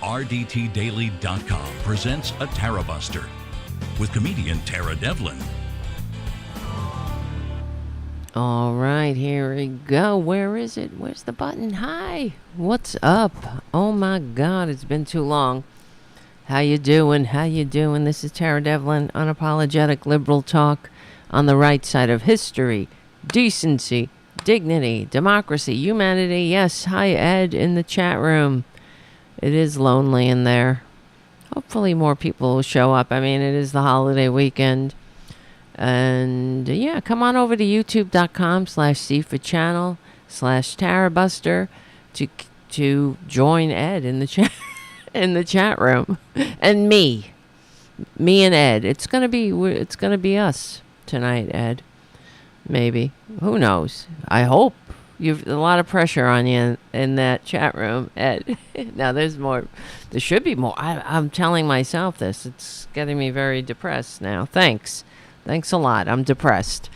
RDTDaily.com presents a Tarabuster with comedian Tara Devlin. All right, here we go. Where is it? Where's the button? Hi, what's up? Oh my God, it's been too long. How you doing? How you doing? This is Tara Devlin, unapologetic liberal talk on the right side of history, decency, dignity, democracy, humanity. Yes, hi Ed in the chat room. It is lonely in there. Hopefully more people will show up. I mean, it is the holiday weekend. And yeah, come on over to youtube.com/cfachannel/Tarabuster to join Ed in the chat in the chat room. And me and Ed. It's gonna be us tonight, Ed. Maybe. Who knows? I hope. You've a lot of pressure on you in that chat room, Ed. Now there's more. There should be more. I'm telling myself this. It's getting me very depressed now. Thanks a lot. I'm depressed.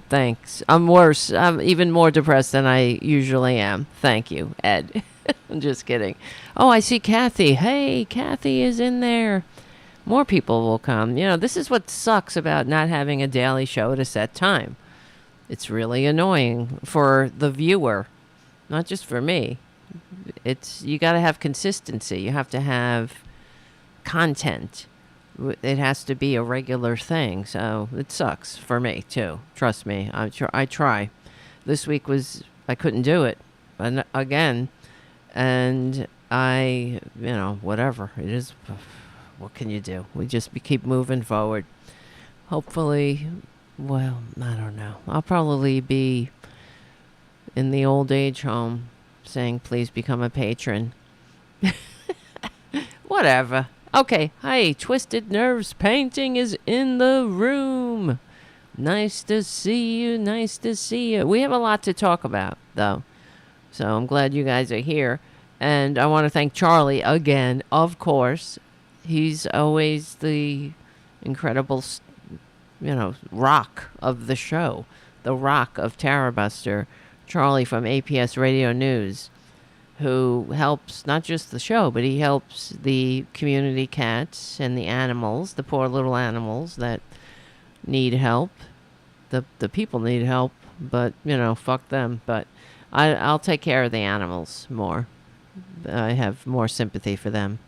Thanks. I'm worse. I'm even more depressed than I usually am. Thank you, Ed. I'm just kidding. Oh, I see Kathy. Hey, Kathy is in there. More people will come. You know, this is what sucks about not having a daily show at a set time. It's really annoying for the viewer, not just for me. You got to have consistency. You have to have content. It has to be a regular thing. So it sucks for me too. Trust me. I try. This week I couldn't do it again. And whatever it is, what can you do? We just keep moving forward. Hopefully. Well, I don't know. I'll probably be in the old age home saying, please become a patron. Whatever. Okay. Hi, Twisted Nerves Painting is in the room. Nice to see you. Nice to see you. We have a lot to talk about, though. So I'm glad you guys are here. And I want to thank Charlie again, of course. He's always the incredible rock of the show, the rock of Tarabuster, Charlie from APS Radio News, who helps not just the show, but he helps the community cats and the animals, the poor little animals that need help. The people need help, but, fuck them. But I'll take care of the animals more. I have more sympathy for them.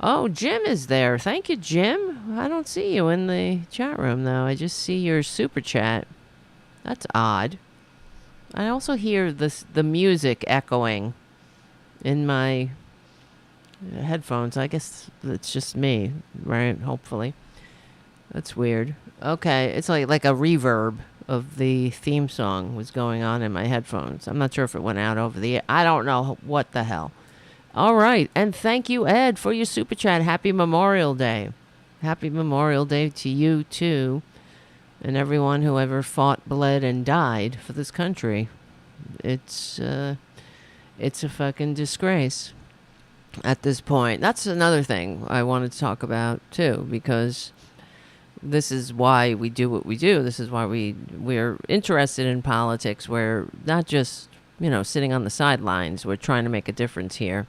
Oh, Jim is there. Thank you, Jim. I don't see you in the chat room, though. I just see your super chat. That's odd. I also hear the music echoing in my headphones. I guess it's just me, right? Hopefully. That's weird. Okay, it's like a reverb of the theme song was going on in my headphones. I'm not sure if it went out over the air. I don't know what the hell. All right. And thank you, Ed, for your super chat. Happy Memorial Day. Happy Memorial Day to you, too. And everyone who ever fought, bled, and died for this country. It's a fucking disgrace at this point. That's another thing I wanted to talk about, too, because this is why we do what we do. This is why we're interested in politics. We're not just, sitting on the sidelines. We're trying to make a difference here.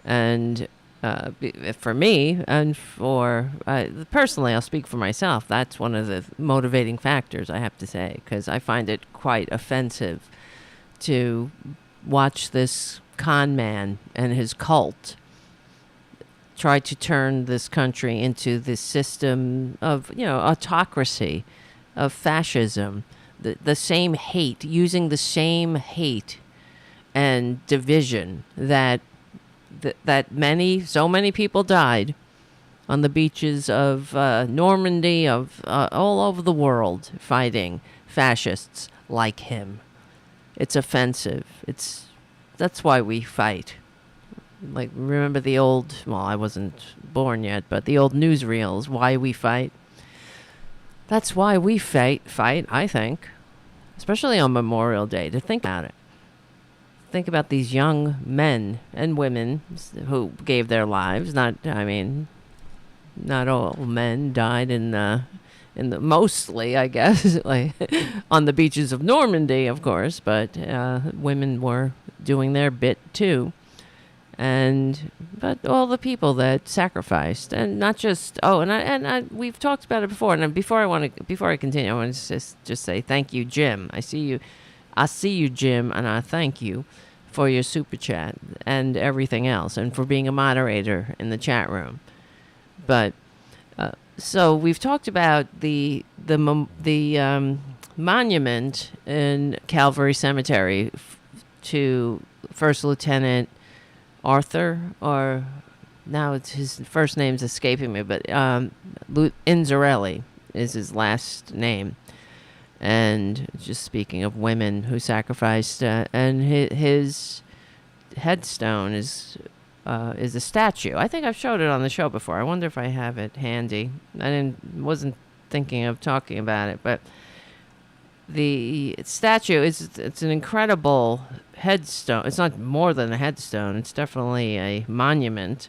And for me, and for personally, I'll speak for myself. That's one of the motivating factors, I have to say, because I find it quite offensive to watch this con man and his cult try to turn this country into this system of, autocracy of fascism, the same hate, using the same hate and division that so many people died on the beaches of Normandy, of all over the world, fighting fascists like him. It's offensive. That's why we fight. Like, remember the old, well, I wasn't born yet, but the old newsreels, Why We Fight. That's why we fight, I think. Especially on Memorial Day, to think about it. Think about these young men and women who gave their lives. Not all men died in the mostly, I guess, like on the beaches of Normandy, of course, but women were doing their bit too. But all the people that sacrificed, and not just we've talked about it before. And before I continue, I want to just say thank you, Jim. I see you, Jim, and I thank you for your super chat and everything else, and for being a moderator in the chat room. But so we've talked about the monument in Calvary Cemetery to First Lieutenant Arthur, or now it's his first name's escaping me, but Inzarelli is his last name. And just speaking of women who sacrificed, and his headstone is a statue. I think I've showed it on the show before. I wonder if I have it handy. Wasn't thinking of talking about it, but the statue it's an incredible headstone. It's not more than a headstone. It's definitely a monument,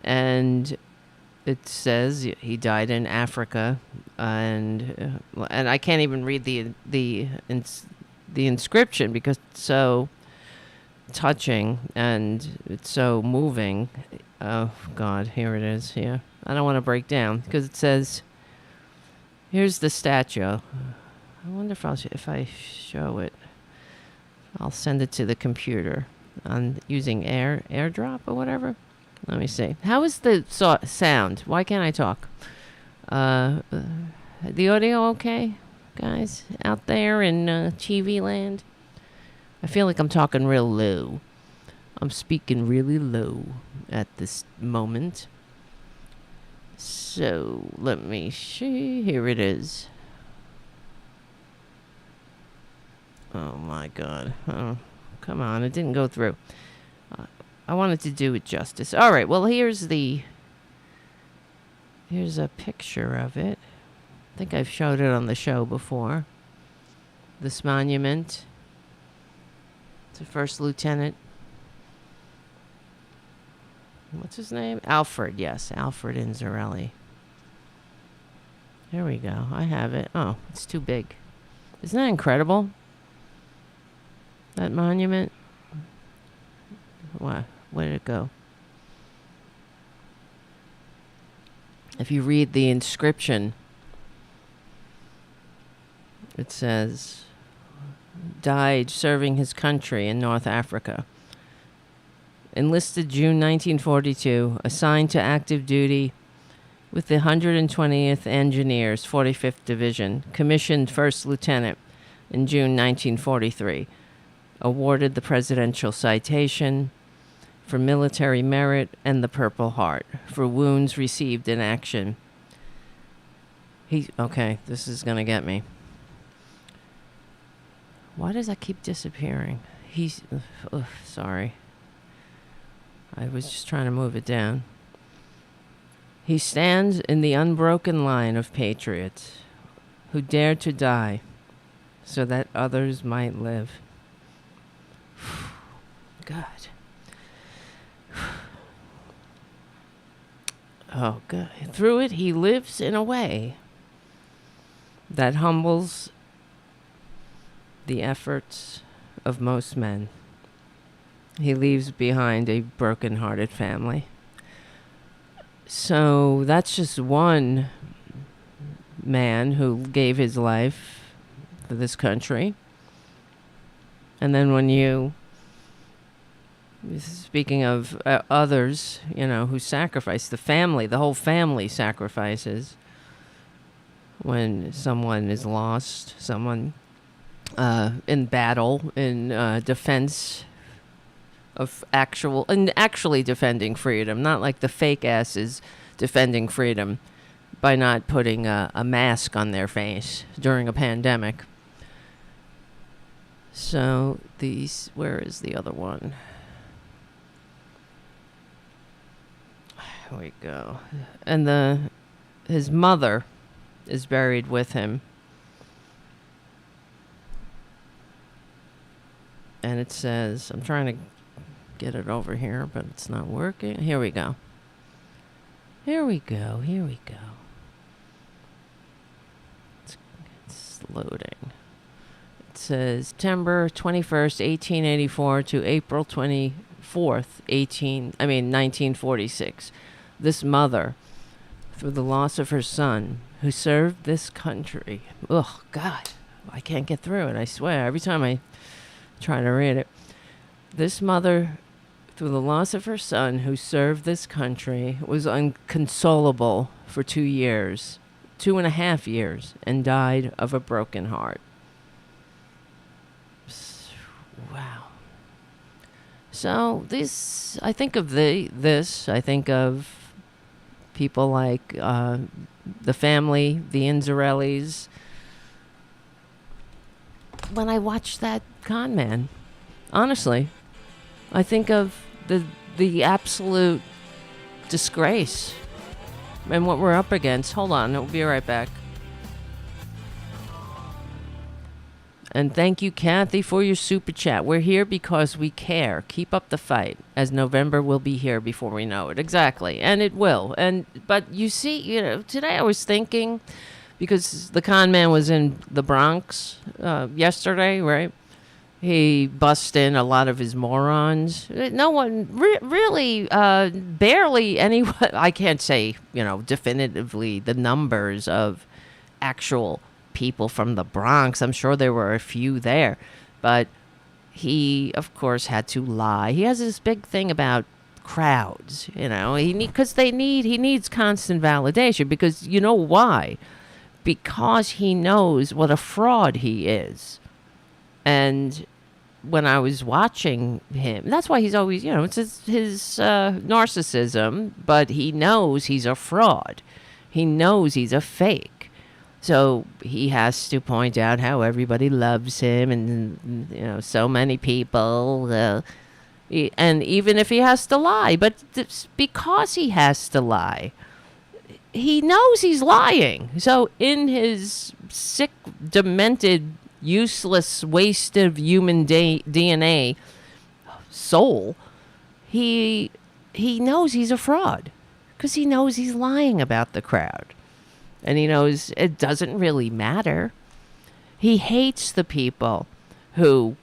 and it says he died in Africa, and I can't even read the inscription because it's so touching and it's so moving. Oh God, here it is. Here, I don't want to break down because it says, "Here's the statue." I wonder if I show it. I'll send it to the computer on using AirDrop or whatever. Let me see. How is the sound? Why can't I talk? The audio okay, guys, out there in TV land? I feel like I'm talking real low. I'm speaking really low at this moment. So, let me see. Here it is. Oh, my God. Oh, come on. It didn't go through. I wanted to do it justice. All right. Well, here's a picture of it. I think I've showed it on the show before. This monument to First Lieutenant. What's his name? Alfred. Yes, Alfred Inzarelli. There we go. I have it. Oh, it's too big. Isn't that incredible? That monument. What? Where did it go? If you read the inscription, it says, died serving his country in North Africa. Enlisted June 1942, assigned to active duty with the 120th Engineers, 45th Division, commissioned first lieutenant in June 1943. Awarded the Presidential Citation for military merit and the Purple Heart for wounds received in action. Okay, this is going to get me. Why does that keep disappearing? Sorry. I was just trying to move it down. He stands in the unbroken line of patriots who dared to die so that others might live. God. Oh, God. Through it, he lives in a way that humbles the efforts of most men. He leaves behind a broken-hearted family. So that's just one man who gave his life for this country. And then when you, speaking of others, who sacrifice, the whole family sacrifices. when someone is lost, someone in battle, in defense of actually defending freedom, not like the fake asses defending freedom by not putting a mask on their face during a pandemic. So where is the other one? Here we go. And his mother is buried with him. And it says, I'm trying to get it over here, but it's not working. Here we go. It's loading. It says September 21st, 1884 to April 24th, 1946. This mother, through the loss of her son, who served this country. Oh, God, I can't get through it, I swear. Every time I try to read it. This mother, through the loss of her son, who served this country, was inconsolable for 2.5 years, and died of a broken heart. Wow. So I think of I think of people like the family, the Inzarellis. When I watch that con man, honestly, I think of the absolute disgrace and what we're up against. Hold on, we'll be right back. And thank you, Kathy, for your super chat. We're here because we care. Keep up the fight, as November will be here before we know it. Exactly, and it will. But you see, today I was thinking, because the con man was in the Bronx yesterday, right? He bussed in a lot of his morons. No one really, barely anyone. I can't say, definitively the numbers of actual people from the Bronx. I'm sure there were a few there, but he, of course, had to lie. He has this big thing about crowds, he needs constant validation, because you know why? Because he knows what a fraud he is. And when I was watching him, that's why he's always, it's his narcissism, but he knows he's a fraud. He knows he's a fake. So he has to point out how everybody loves him, and, so many people. And even if he has to lie, but because he has to lie, he knows he's lying. So in his sick, demented, useless waste of human DNA soul, he knows he's a fraud, because he knows he's lying about the crowd. And he knows it doesn't really matter. He hates the people who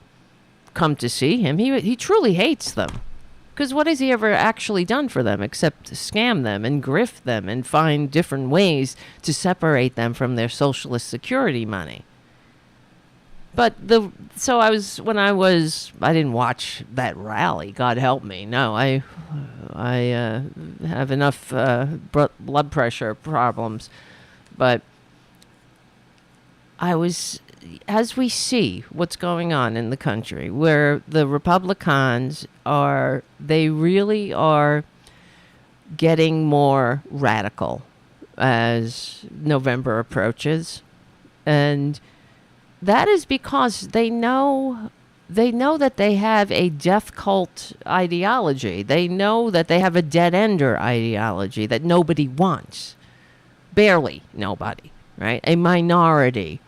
come to see him. He truly hates them. Because what has he ever actually done for them except scam them and grift them and find different ways to separate them from their socialist security money? But I didn't watch that rally, God help me. No, I have enough blood pressure problems. But as we see what's going on in the country, where the Republicans really are getting more radical as November approaches. And that is because they know that they have a death cult ideology. They know that they have a dead-ender ideology that nobody wants. Barely nobody, right? A minority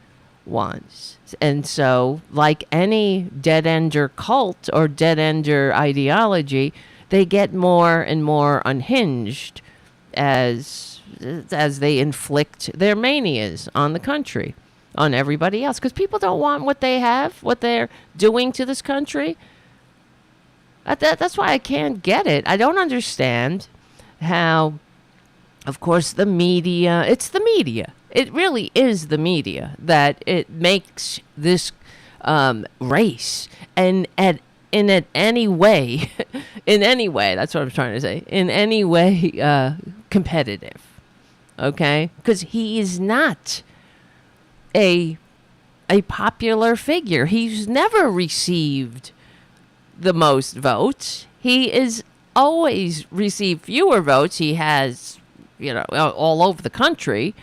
wants. And so, like any dead-ender cult or dead-ender ideology, they get more and more unhinged as they inflict their manias on the country, on everybody else. Because people don't want what they have, what they're doing to this country. That's why I can't get it. I don't understand how... Of course, it's the media. It really is the media that it makes this race. And in any way, that's what I'm trying to say, in any way competitive. Okay? Because he is not a popular figure. He's never received the most votes. He is always received fewer votes. He has, all over the country.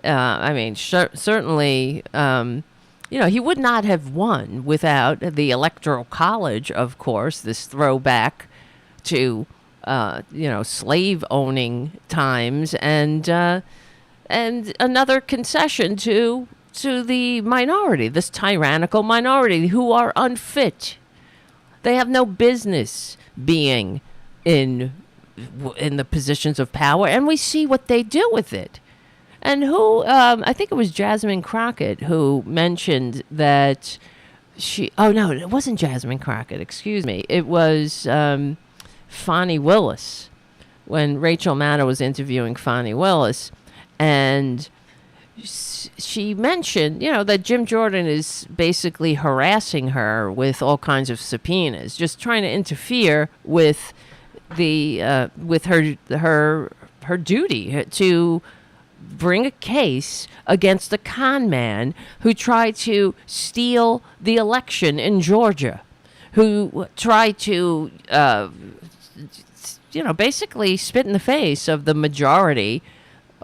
I mean, certainly, he would not have won without the Electoral College, of course, this throwback to, slave owning times and another concession to the minority, this tyrannical minority who are unfit. They have no business being in the positions of power, and we see what they do with it. And I think it was Jasmine Crockett who mentioned that no, it wasn't Jasmine Crockett, excuse me. It was Fani Willis, when Rachel Maddow was interviewing Fani Willis, and she mentioned, that Jim Jordan is basically harassing her with all kinds of subpoenas, just trying to interfere with with her duty to bring a case against a con man who tried to steal the election in Georgia, who tried to, basically spit in the face of the majority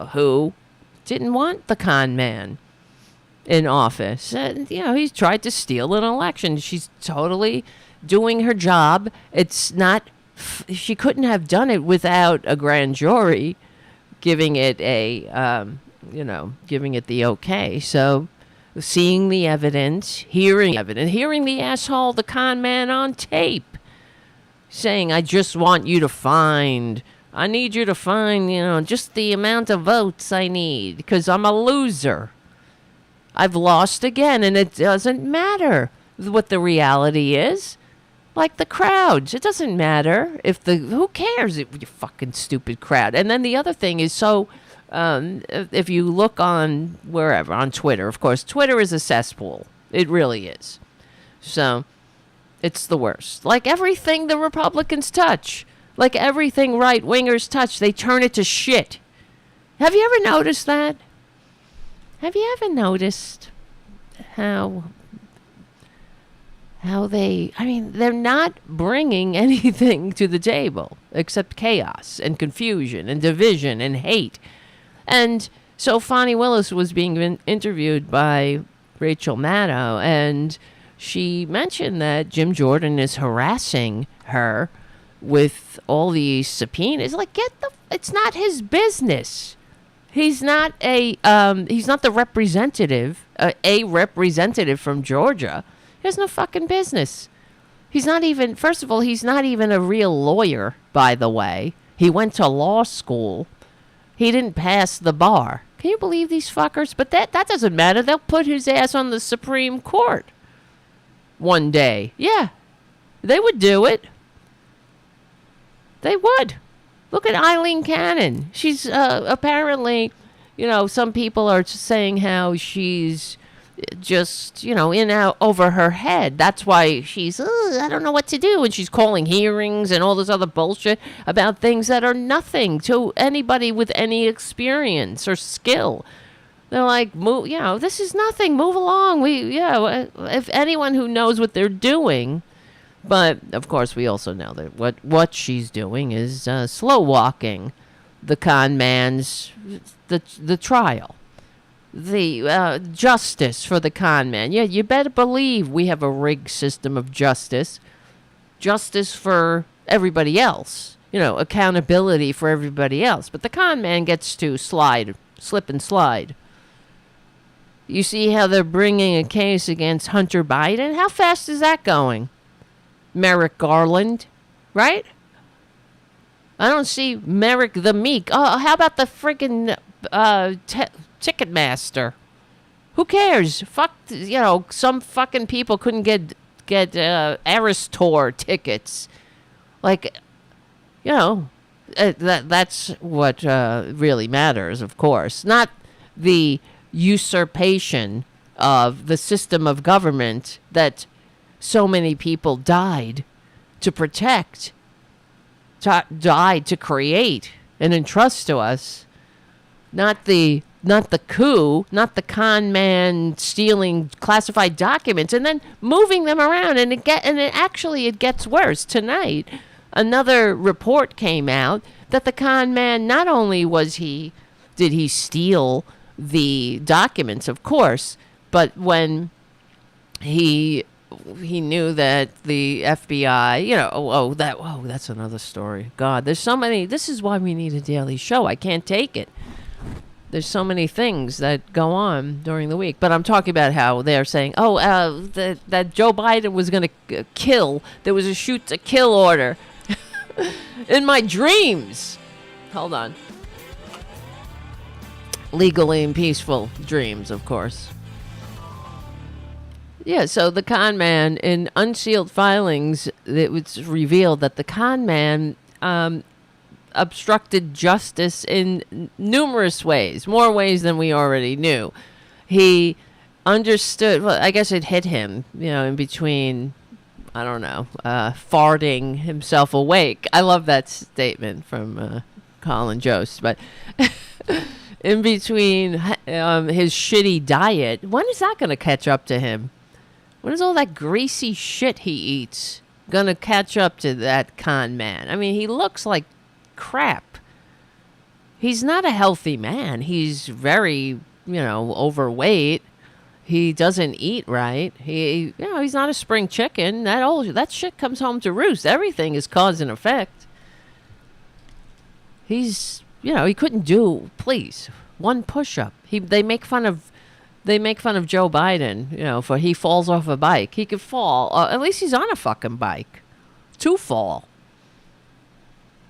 who didn't want the con man in office. And, he's tried to steal an election. She's totally doing her job. It's not, she couldn't have done it without a grand jury giving it giving it the okay. So seeing the evidence, hearing the asshole, the con man on tape saying, I need you to find, just the amount of votes I need because I'm a loser. I've lost again, and it doesn't matter what the reality is. Like the crowds, it doesn't matter who cares, you fucking stupid crowd. And then the other thing is, so if you look on wherever, on Twitter, of course, Twitter is a cesspool. It really is. So it's the worst. Like everything the Republicans touch, like everything right-wingers touch, they turn it to shit. Have you ever noticed that? Have you ever noticed how they're not bringing anything to the table except chaos and confusion and division and hate. And so Fani Willis was being interviewed by Rachel Maddow, and she mentioned that Jim Jordan is harassing her with all these subpoenas. Like, it's not his business. He's not he's not the representative, a representative from Georgia. He has no fucking business. He's not even, first of all, he's not even a real lawyer, by the way. He went to law school. He didn't pass the bar. Can you believe these fuckers? But that doesn't matter. They'll put his ass on the Supreme Court one day. Yeah, they would do it. They would. Look at Eileen Cannon. She's apparently, some people are saying how she's just, in out over her head. That's why she's, I don't know what to do. And she's calling hearings and all this other bullshit about things that are nothing to anybody with any experience or skill. They're like, move, this is nothing. Move along. If anyone who knows what they're doing. But of course, we also know that what she's doing is slow walking the con man's the trial. The justice for the con man. Yeah, you better believe we have a rigged system of justice. Justice for everybody else. Accountability for everybody else. But the con man gets to slip and slide. You see how they're bringing a case against Hunter Biden? How fast is that going? Merrick Garland, right? I don't see Merrick the Meek. Oh, how about the freaking Ticketmaster? Who cares? Fuck, some fucking people couldn't get Eras Tour tickets. Like, that's what really matters, of course. Not the usurpation of the system of government that so many people died to protect, died to create and entrust to us. Not the not the coup, not the con man stealing classified documents and then moving them around. And it gets worse. Tonight, another report came out that the con man, not only did he steal the documents, of course, but when he knew that the FBI, that's another story. God, there's so many. This is why we need a daily show. I can't take it. There's so many things that go on during the week. But I'm talking about how they're saying, that Joe Biden was going to kill. There was a shoot to kill order in my dreams. Hold on. Legally and peaceful dreams, of course. Yeah, so the con man, in unsealed filings, it was revealed that the con man obstructed justice in numerous ways, more ways than we already knew. He understood, well, I guess it hit him, in between, I don't know, farting himself awake. I love that statement from Colin Jost, but in between his shitty diet, when is that going to catch up to him? When is all that greasy shit he eats going to catch up to that con man? I mean, he looks like crap. He's not a healthy man. He's very, overweight. He doesn't eat right. He's not a spring chicken. That shit comes home to roost. Everything is cause and effect. He couldn't do, please, one push-up. They make fun of Joe Biden, for he falls off a bike. He could fall. At least he's on a fucking bike to fall.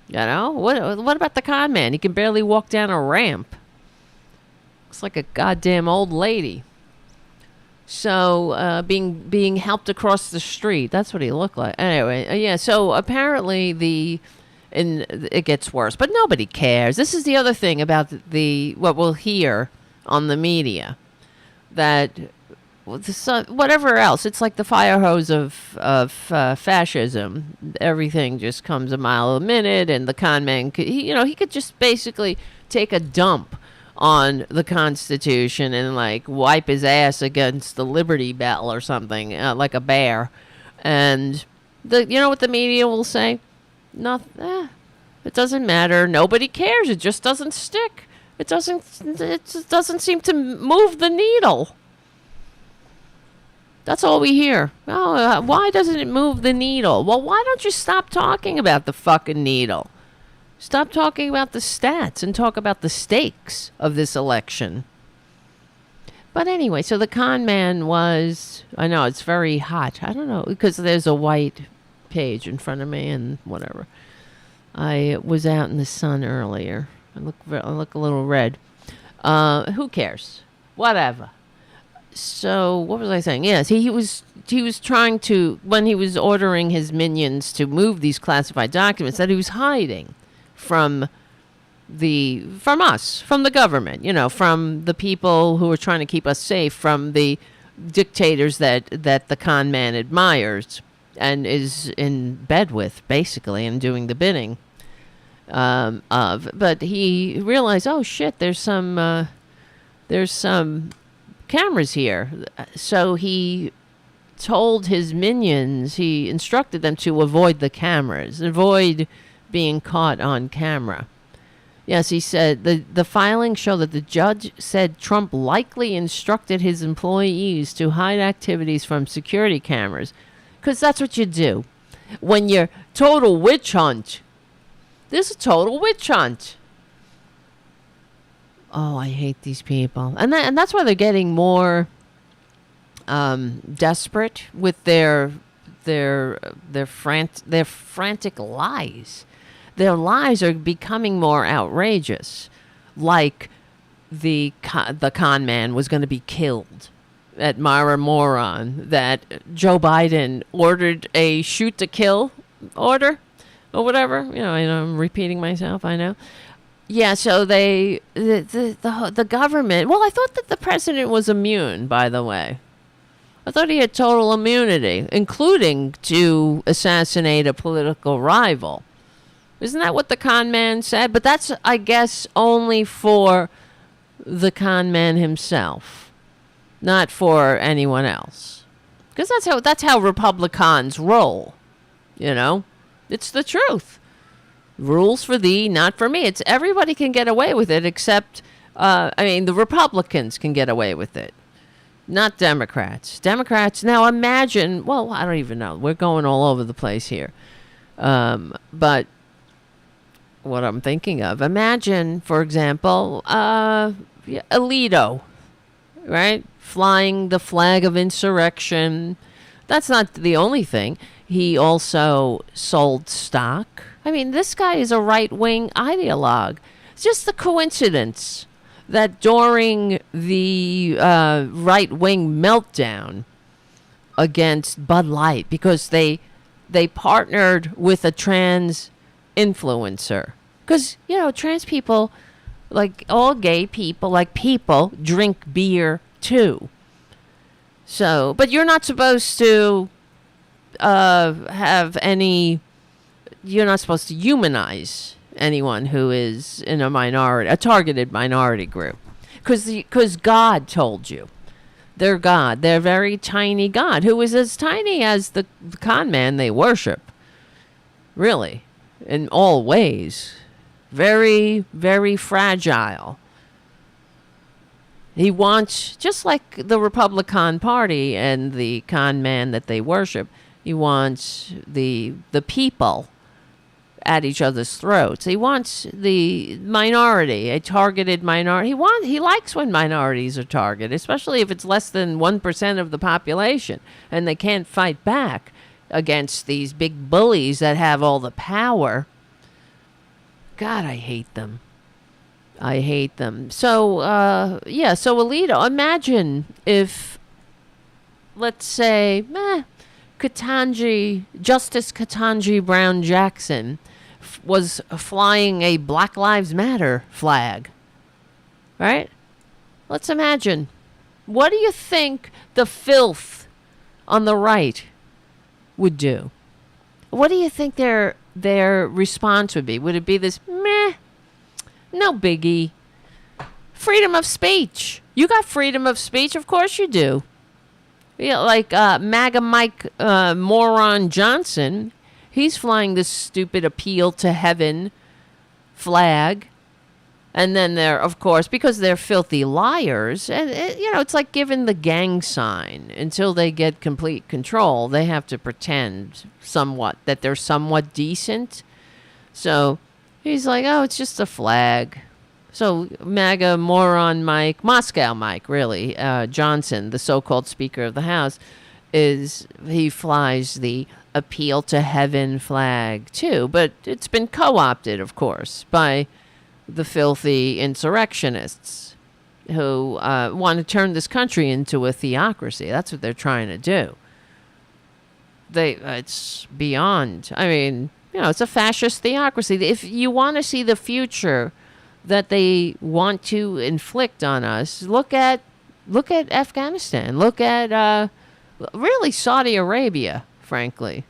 What about the con man? He can barely walk down a ramp. Looks like a goddamn old lady. So being helped across the street. That's what he looked like. Anyway, yeah. So apparently it gets worse, but nobody cares. This is the other thing about what we'll hear on the media. That whatever else, it's like the fire hose of fascism. Everything just comes a mile a minute, and the con man he could just basically take a dump on the Constitution and wipe his ass against the Liberty Bell or something, like a bear. And what the media will say? Nothing. It doesn't matter. Nobody cares. It just doesn't stick. It doesn't seem to move the needle. That's all we hear. Why doesn't it move the needle? Well, why don't you stop talking about the fucking needle? Stop talking about the stats and talk about the stakes of this election. But anyway, so the con man was, I know it's very hot. I don't know, because there's a white page in front of me and whatever. I was out in the sun earlier. I look a little red. Who cares? Whatever. So what was I saying? Yes, he was trying to, when he was ordering his minions to move these classified documents, that he was hiding from us, from the government, from the people who are trying to keep us safe, from the dictators that the con man admires and is in bed with, basically, and doing the bidding of. But he realized, oh shit, there's some cameras here. So he told his minions, he instructed them to avoid the cameras, avoid being caught on camera. Yes, he said the filings show that the judge said Trump likely instructed his employees to hide activities from security cameras, because that's what you do when you're total witch hunt. This is a total witch hunt. Oh, I hate these people, and that's why they're getting more desperate with their frantic lies. Their lies are becoming more outrageous, like the con man was going to be killed at Mara Moron, that Joe Biden ordered a shoot to kill order or whatever. I'm repeating myself, I know. Yeah, so the government, well, I thought that the president was immune, by the way. I thought he had total immunity, including to assassinate a political rival. Isn't that what the con man said? But that's, I guess, only for the con man himself, not for anyone else. Because that's how Republicans roll, you know? It's the truth. Rules for thee, not for me. It's everybody can get away with it except, the Republicans can get away with it, not Democrats. Democrats, now imagine, well, I don't even know. We're going all over the place here. But what I'm thinking of, imagine, for example, Alito, right? Flying the flag of insurrection. That's not the only thing. He also sold stock. I mean, this guy is a right-wing ideologue. It's just the coincidence that during the right-wing meltdown against Bud Light, because they partnered with a trans influencer. Because, trans people, like all gay people, drink beer too. So, but you're not supposed to you're not supposed to humanize anyone who is in a targeted minority group. Because God told you. Their God, their very tiny God, who is as tiny as the con man they worship. Really, in all ways. Very, very fragile. He wants, just like the Republican Party and the con man that they worship, he wants the people at each other's throats. He wants the minority, a targeted minority. He likes when minorities are targeted, especially if it's less than 1% of the population and they can't fight back against these big bullies that have all the power. God, I hate them. I hate them. So, so Alito, imagine if, let's say, Justice Ketanji Brown Jackson was flying a Black Lives Matter flag, right? Let's imagine. What do you think the filth on the right would do? What do you think their response would be? Would it be this, no biggie? Freedom of speech. You got freedom of speech? Of course you do. Yeah, like MAGA Mike Moron Johnson, he's flying this stupid appeal to heaven flag. And then they're, of course, because they're filthy liars, and it's like giving the gang sign. Until they get complete control, they have to pretend somewhat that they're somewhat decent. So he's like, oh, it's just a flag. So MAGA moron Mike, Moscow Mike, really, Johnson, the so-called Speaker of the House, he flies the appeal to heaven flag too. But it's been co-opted, of course, by the filthy insurrectionists who want to turn this country into a theocracy. That's what they're trying to do. It's beyond. I mean, it's a fascist theocracy. If you want to see the future that they want to inflict on us, look at Afghanistan. Look at really Saudi Arabia, frankly,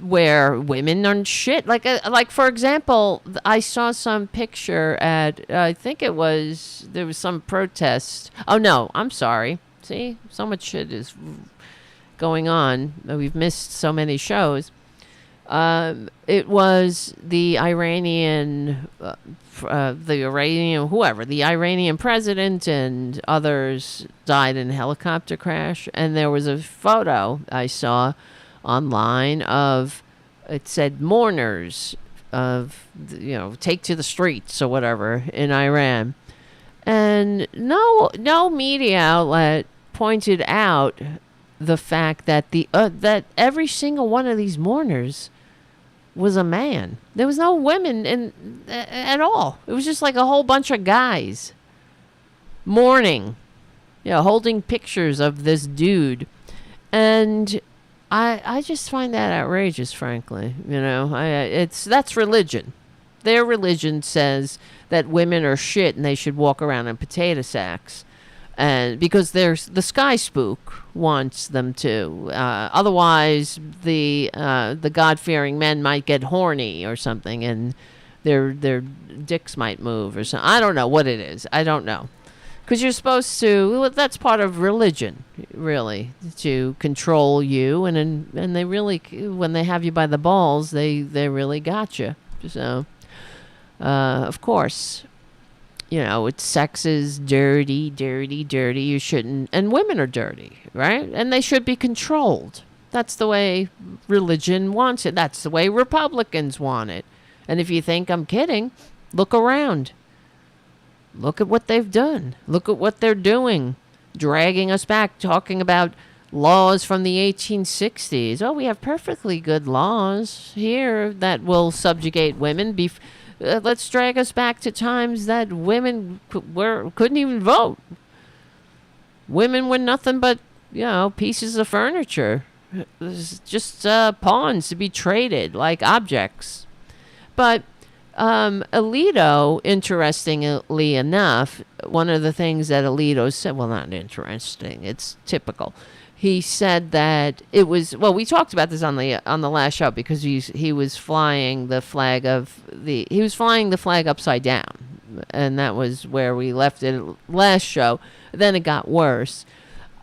where women aren't shit. Like for example, I saw some picture at I think there was some protest. Oh no, I'm sorry. See, so much shit is going on. We've missed so many shows. It was the Iranian president and others died in a helicopter crash. And there was a photo I saw online it said mourners of, take to the streets or whatever in Iran. And no media outlet pointed out the fact that that every single one of these mourners was a man. There was no women at all. It was just like a whole bunch of guys mourning, holding pictures of this dude. And I just find that outrageous, frankly. That's religion. Their religion says that women are shit and they should walk around in potato sacks. And because the sky spook wants them to, otherwise the God-fearing men might get horny or something, and their dicks might move or something. I don't know what it is. I don't know. Because you're supposed to, well, that's part of religion, really, to control you. And they really, when they have you by the balls, they really got you. So, of course, sex is dirty, dirty, dirty. You shouldn't, and women are dirty, right? And they should be controlled. That's the way religion wants it. That's the way Republicans want it. And if you think I'm kidding, look around. Look at what they've done. Look at what they're doing. Dragging us back, talking about laws from the 1860s. Oh, we have perfectly good laws here that will subjugate women. Let's drag us back to times that women couldn't even vote. Women were nothing but, pieces of furniture. Just pawns to be traded like objects. But Alito, interestingly enough, one of the things that Alito said, well, not interesting, it's typical. He said that it was, well, we talked about this on the last show because he was flying the flag upside down, and that was where we left it last show. Then it got worse.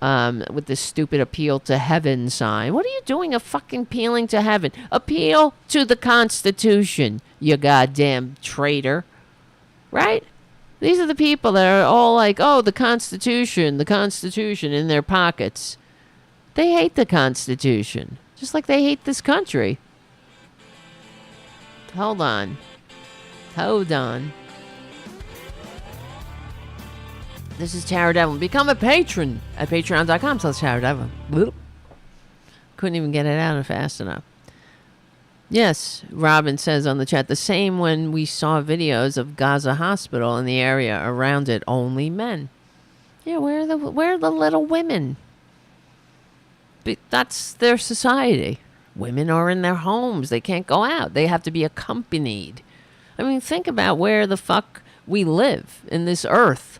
With this stupid appeal to heaven sign. What are you doing fucking appealing to heaven? Appeal to the Constitution, you goddamn traitor. Right? These are the people that are all like, oh, the Constitution in their pockets. They hate the Constitution. Just like they hate this country. Hold on. This is Tara Devlin. Become a patron at patreon.com/Tara Devlin. Couldn't even get it out fast enough. Yes, Robin says on the chat, the same when we saw videos of Gaza Hospital and the area around it, only men. Yeah, where are the little women? But that's their society. Women are in their homes. They can't go out. They have to be accompanied. I mean, think about where the fuck we live in this earth.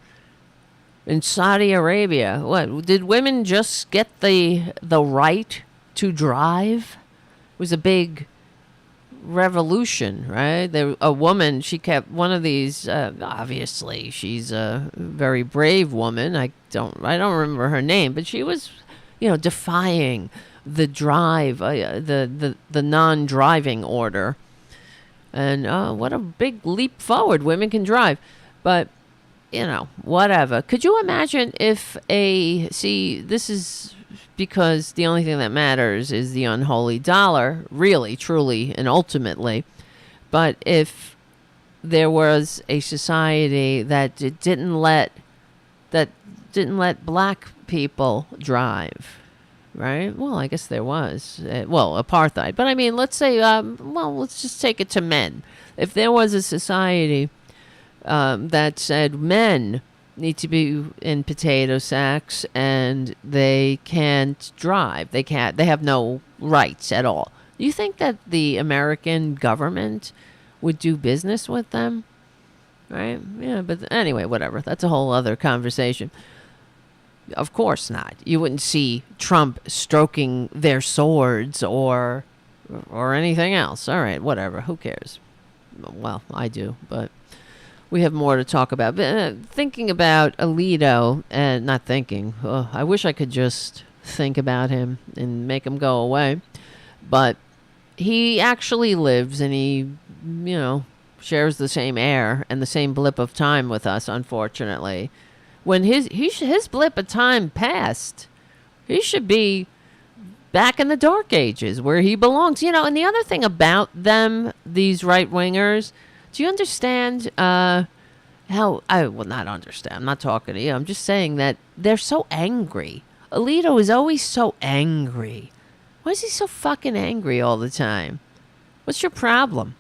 In Saudi Arabia, what did women just get the right to drive? It was a big revolution, right? A woman, she kept one of these. Obviously, she's a very brave woman. I don't remember her name, but she was, defying the the non-driving order. And what a big leap forward! Women can drive, but. Whatever. Could you imagine if this is because the only thing that matters is the unholy dollar, really, truly, and ultimately. But if there was a society that didn't let black people drive, right? Well, I guess there was. Apartheid. But I mean, let's say, let's just take it to men. If there was a society that said men need to be in potato sacks and they can't drive. They have no rights at all. Do you think that the American government would do business with them? Right? Yeah, but anyway, whatever. That's a whole other conversation. Of course not. You wouldn't see Trump stroking their swords or anything else. All right, whatever. Who cares? Well, I do, but we have more to talk about. Thinking about Alito, and not thinking. I wish I could just think about him and make him go away. But he actually lives and he, shares the same air and the same blip of time with us, unfortunately. When his blip of time passed, he should be back in the dark ages where he belongs. And the other thing about them, these right-wingers, do you understand not understand. I'm not talking to you. I'm just saying that they're so angry. Alito is always so angry. Why is he so fucking angry all the time? What's your problem?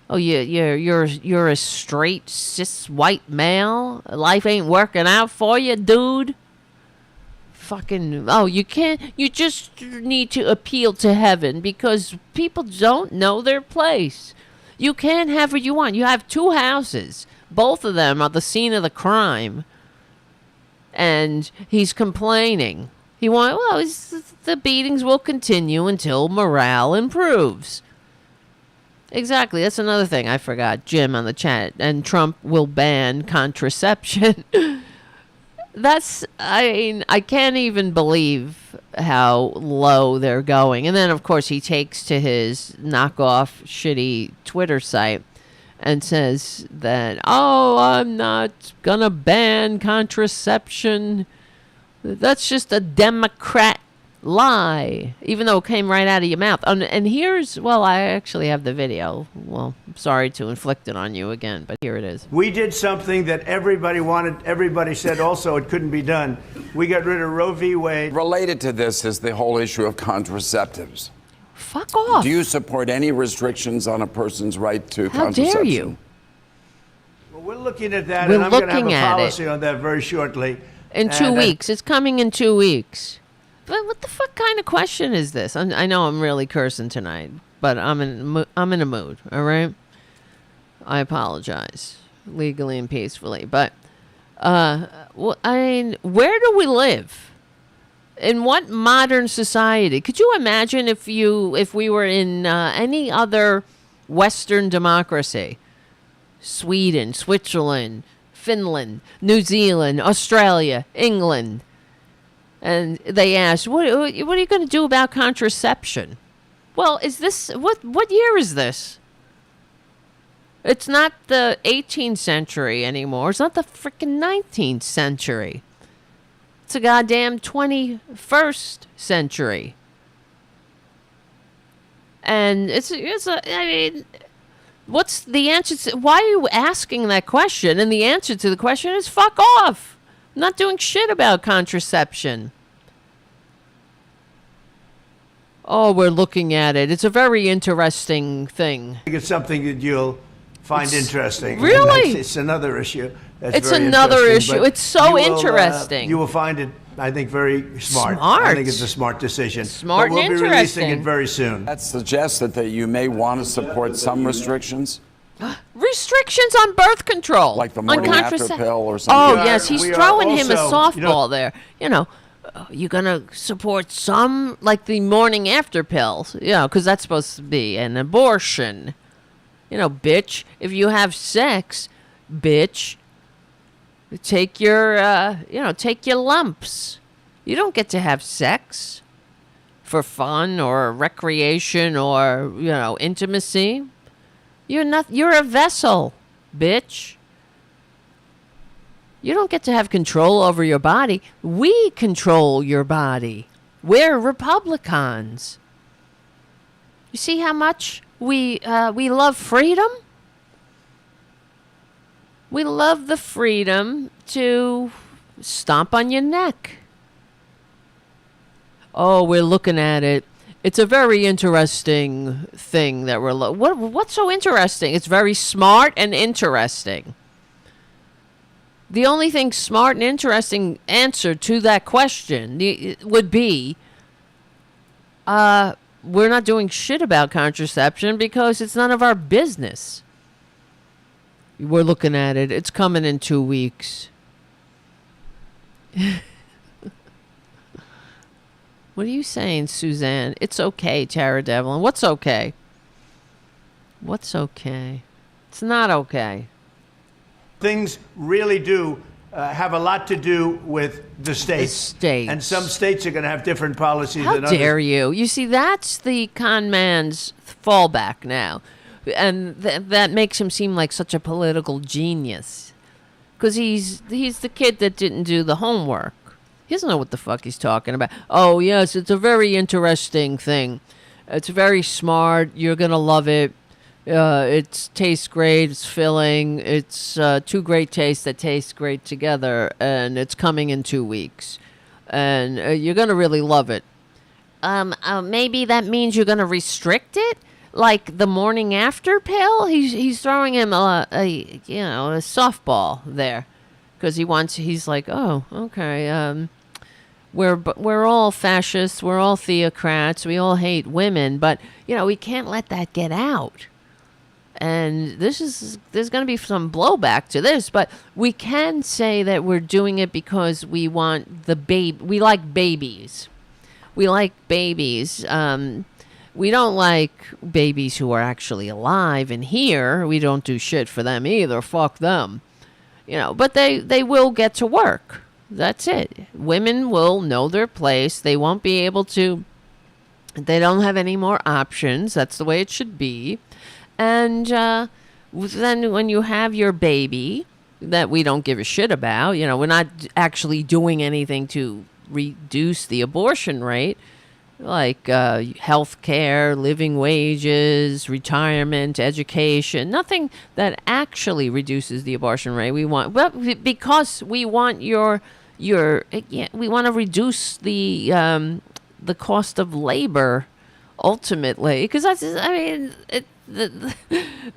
Oh, you're a straight cis white male. Life ain't working out for you, dude. Fucking you can't. You just need to appeal to heaven because people don't know their place. You can't have what you want. You have two houses. Both of them are the scene of the crime. And he's complaining. The beatings will continue until morale improves. Exactly. That's another thing I forgot. Jim on the chat. And Trump will ban contraception. I can't even believe how low they're going. And then, of course, he takes to his knockoff shitty Twitter site and says that, oh, I'm not going to ban contraception. That's just a Democrat lie, even though it came right out of your mouth. And here's, well, I actually have the video. Well, I'm sorry to inflict it on you again, but here it is. We did something that everybody wanted. Everybody said also it couldn't be done. We got rid of Roe v. Wade. Related to this is the whole issue of contraceptives. Fuck off. Do you support any restrictions on a person's right to How contraception? dare you? Well, we're looking at that, We're and I'm going to have looking a at policy it. on that very shortly. In 2 And, weeks. It's coming in 2 weeks. But what the fuck kind of question is this? I know I'm really cursing tonight, but I'm in a mood, all right? I apologize, legally and peacefully. But, well, I mean, where do we live? In what modern society? Could you imagine if we were in any other Western democracy? Sweden, Switzerland, Finland, New Zealand, Australia, England. And they asked, what are you going to do about contraception? Well, is this, what year is this? It's not the 18th century anymore. It's not the freaking 19th century. It's a goddamn 21st century. And I mean, what's the answer to, why are you asking that question? And the answer to the question is fuck off. I'm not doing shit about contraception. Oh, we're looking at it. It's a very interesting thing. I think it's something that you'll find interesting. Really? It's another issue. It's another issue. It's so interesting. You will find it, I think, very smart. Smart. I think it's a smart decision. Smart but we'll and be releasing interesting. it very soon. That suggested that you may want to support some restrictions, Restrictions on birth control. like the on morning after contracep- pill or Oh, something. yes. He's we are throwing him a also, softball there. You know, you're going to support some, like the morning after pills, you know, because that's supposed to be an abortion. You know, bitch, if you have sex, bitch, take your, take your lumps. You don't get to have sex for fun or recreation or, intimacy. You're a vessel, bitch. You don't get to have control over your body. We control your body. We're Republicans. You see how much we love freedom? We love the freedom to stomp on your neck. Oh, we're looking at it. It's a very interesting thing that we're what's so interesting? It's very smart and interesting. The only thing smart and interesting answer to that question would be we're not doing shit about contraception because it's none of our business. We're looking at it. It's coming in 2 weeks. What are you saying, Suzanne? It's okay, Tara Devlin. What's okay? What's okay? It's not okay. Things really do have a lot to do with the states. The states. And some states are going to have different policies How than others. dare you? You see, that's the con man's fallback now. And that makes him seem like such a political genius. Because he's the kid that didn't do the homework. He doesn't know what the fuck he's talking about. Oh, yes, it's a very interesting thing. It's very smart. You're going to love it. It tastes great. It's filling. It's two great tastes that taste great together. And it's coming in 2 weeks. And you're going to really love it. Maybe that means you're going to restrict it? Like the morning after pill? He's throwing him a softball there. Because he's like, oh, okay, we're all fascists, we're all theocrats, we all hate women, but, we can't let that get out. And there's going to be some blowback to this, but we can say that we're doing it because we want we like babies. We like babies. we don't like babies who are actually alive and here. We don't do shit for them either. Fuck them. But they will get to work. That's it. Women will know their place. They won't be able to. They don't have any more options. That's the way it should be. And then when you have your baby that we don't give a shit about, we're not actually doing anything to reduce the abortion rate, like health care, living wages, retirement, education, nothing that actually reduces the abortion rate. We want, well, because we want we want to reduce the cost of labor ultimately, because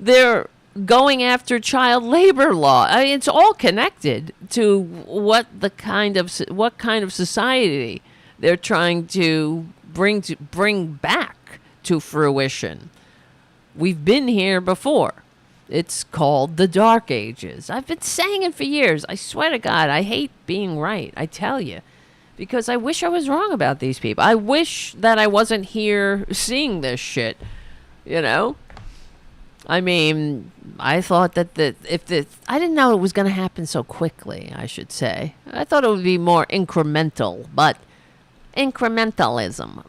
they're going after child labor law. It's all connected to what kind of society they're trying to bring back to fruition. We've been here before. It's called the Dark Ages. I've been saying it for years. I swear to God, I hate being right. I tell you. Because I wish I was wrong about these people. I wish that I wasn't here seeing this shit. I mean, I thought that I didn't know it was going to happen so quickly, I should say. I thought it would be more incrementalism.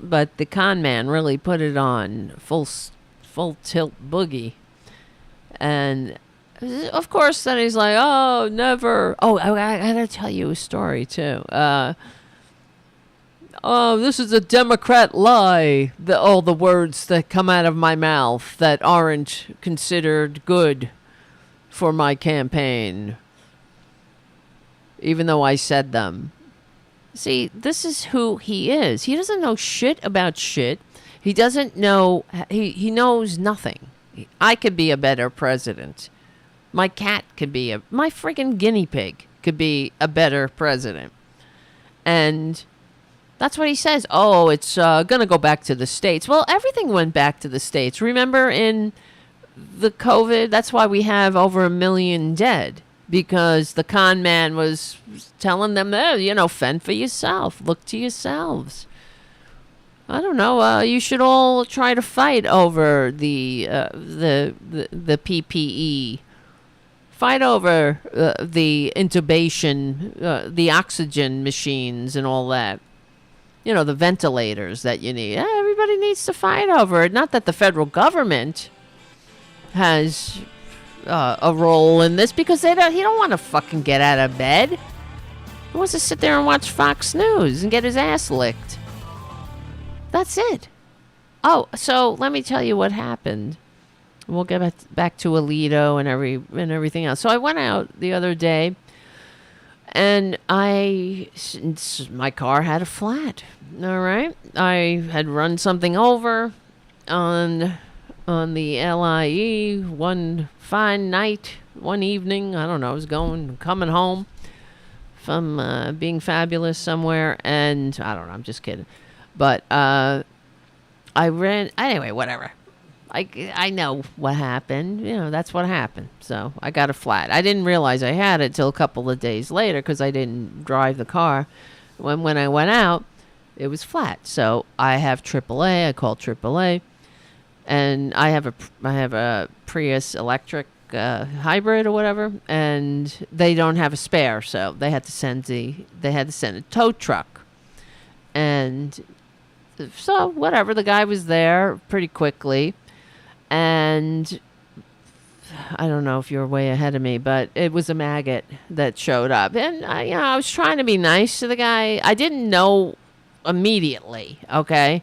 But the con man really put it on full tilt boogie. And of course, then he's like, oh, never. Oh, I got to tell you a story, too. Oh, this is a Democrat lie. All the words that come out of my mouth that aren't considered good for my campaign, even though I said them. See, this is who he is. He doesn't know shit about shit. He doesn't know. He knows nothing. I could be a better president. My cat could be my freaking guinea pig could be a better president. And that's what he says. Oh, it's going to go back to the States. Well, everything went back to the States. Remember in the COVID? That's why we have over 1 million dead. Because the con man was telling them, fend for yourself. Look to yourselves. I don't know. You should all try to fight over the PPE. Fight over the intubation, the oxygen machines and all that. The ventilators that you need. Everybody needs to fight over it. Not that the federal government has a role in this, because he don't want to fucking get out of bed. He wants to sit there and watch Fox News and get his ass licked. That's it. Oh, so let me tell you what happened. We'll get back to Alito and everything else. So I went out the other day, and my car had a flat. All right, I had run something over on the LIE one fine night, one evening. I don't know. I was coming home from being fabulous somewhere, and I don't know. I'm just kidding, but I ran anyway. Whatever. I know what happened. That's what happened. So I got a flat. I didn't realize I had it till a couple of days later because I didn't drive the car. When I went out, it was flat. So I have AAA. I called AAA, and I have a Prius electric hybrid or whatever, and they don't have a spare, so they had to send a tow truck, and so whatever. The guy was there pretty quickly. And I don't know if you're way ahead of me, but it was a maggot that showed up. And I was trying to be nice to the guy. I didn't know immediately, okay?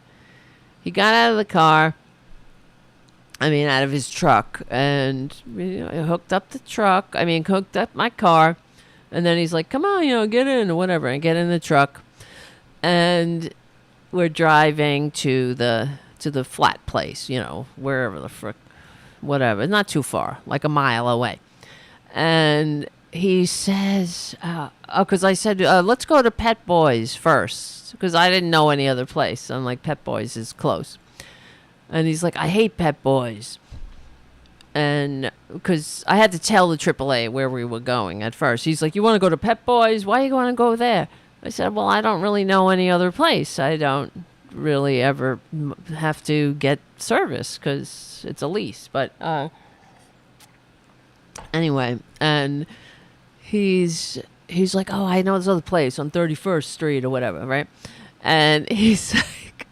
He got out of the car. Out of his truck. And hooked up the truck. Hooked up my car. And then he's like, come on, get in or whatever. And get in the truck. And we're driving to the flat place, wherever the frick, whatever. Not too far, like a mile away. And he says, because I said, let's go to Pet Boys first, because I didn't know any other place. I'm like, Pet Boys is close. And he's like, I hate Pet Boys. And because I had to tell the AAA where we were going at first. He's like, you want to go to Pet Boys? Why are you going to go there? I said, well, I don't really know any other place. I don't really ever have to get service because it's a lease. But anyway, and he's like, oh, I know this other place on 31st Street or whatever, right? And he's like,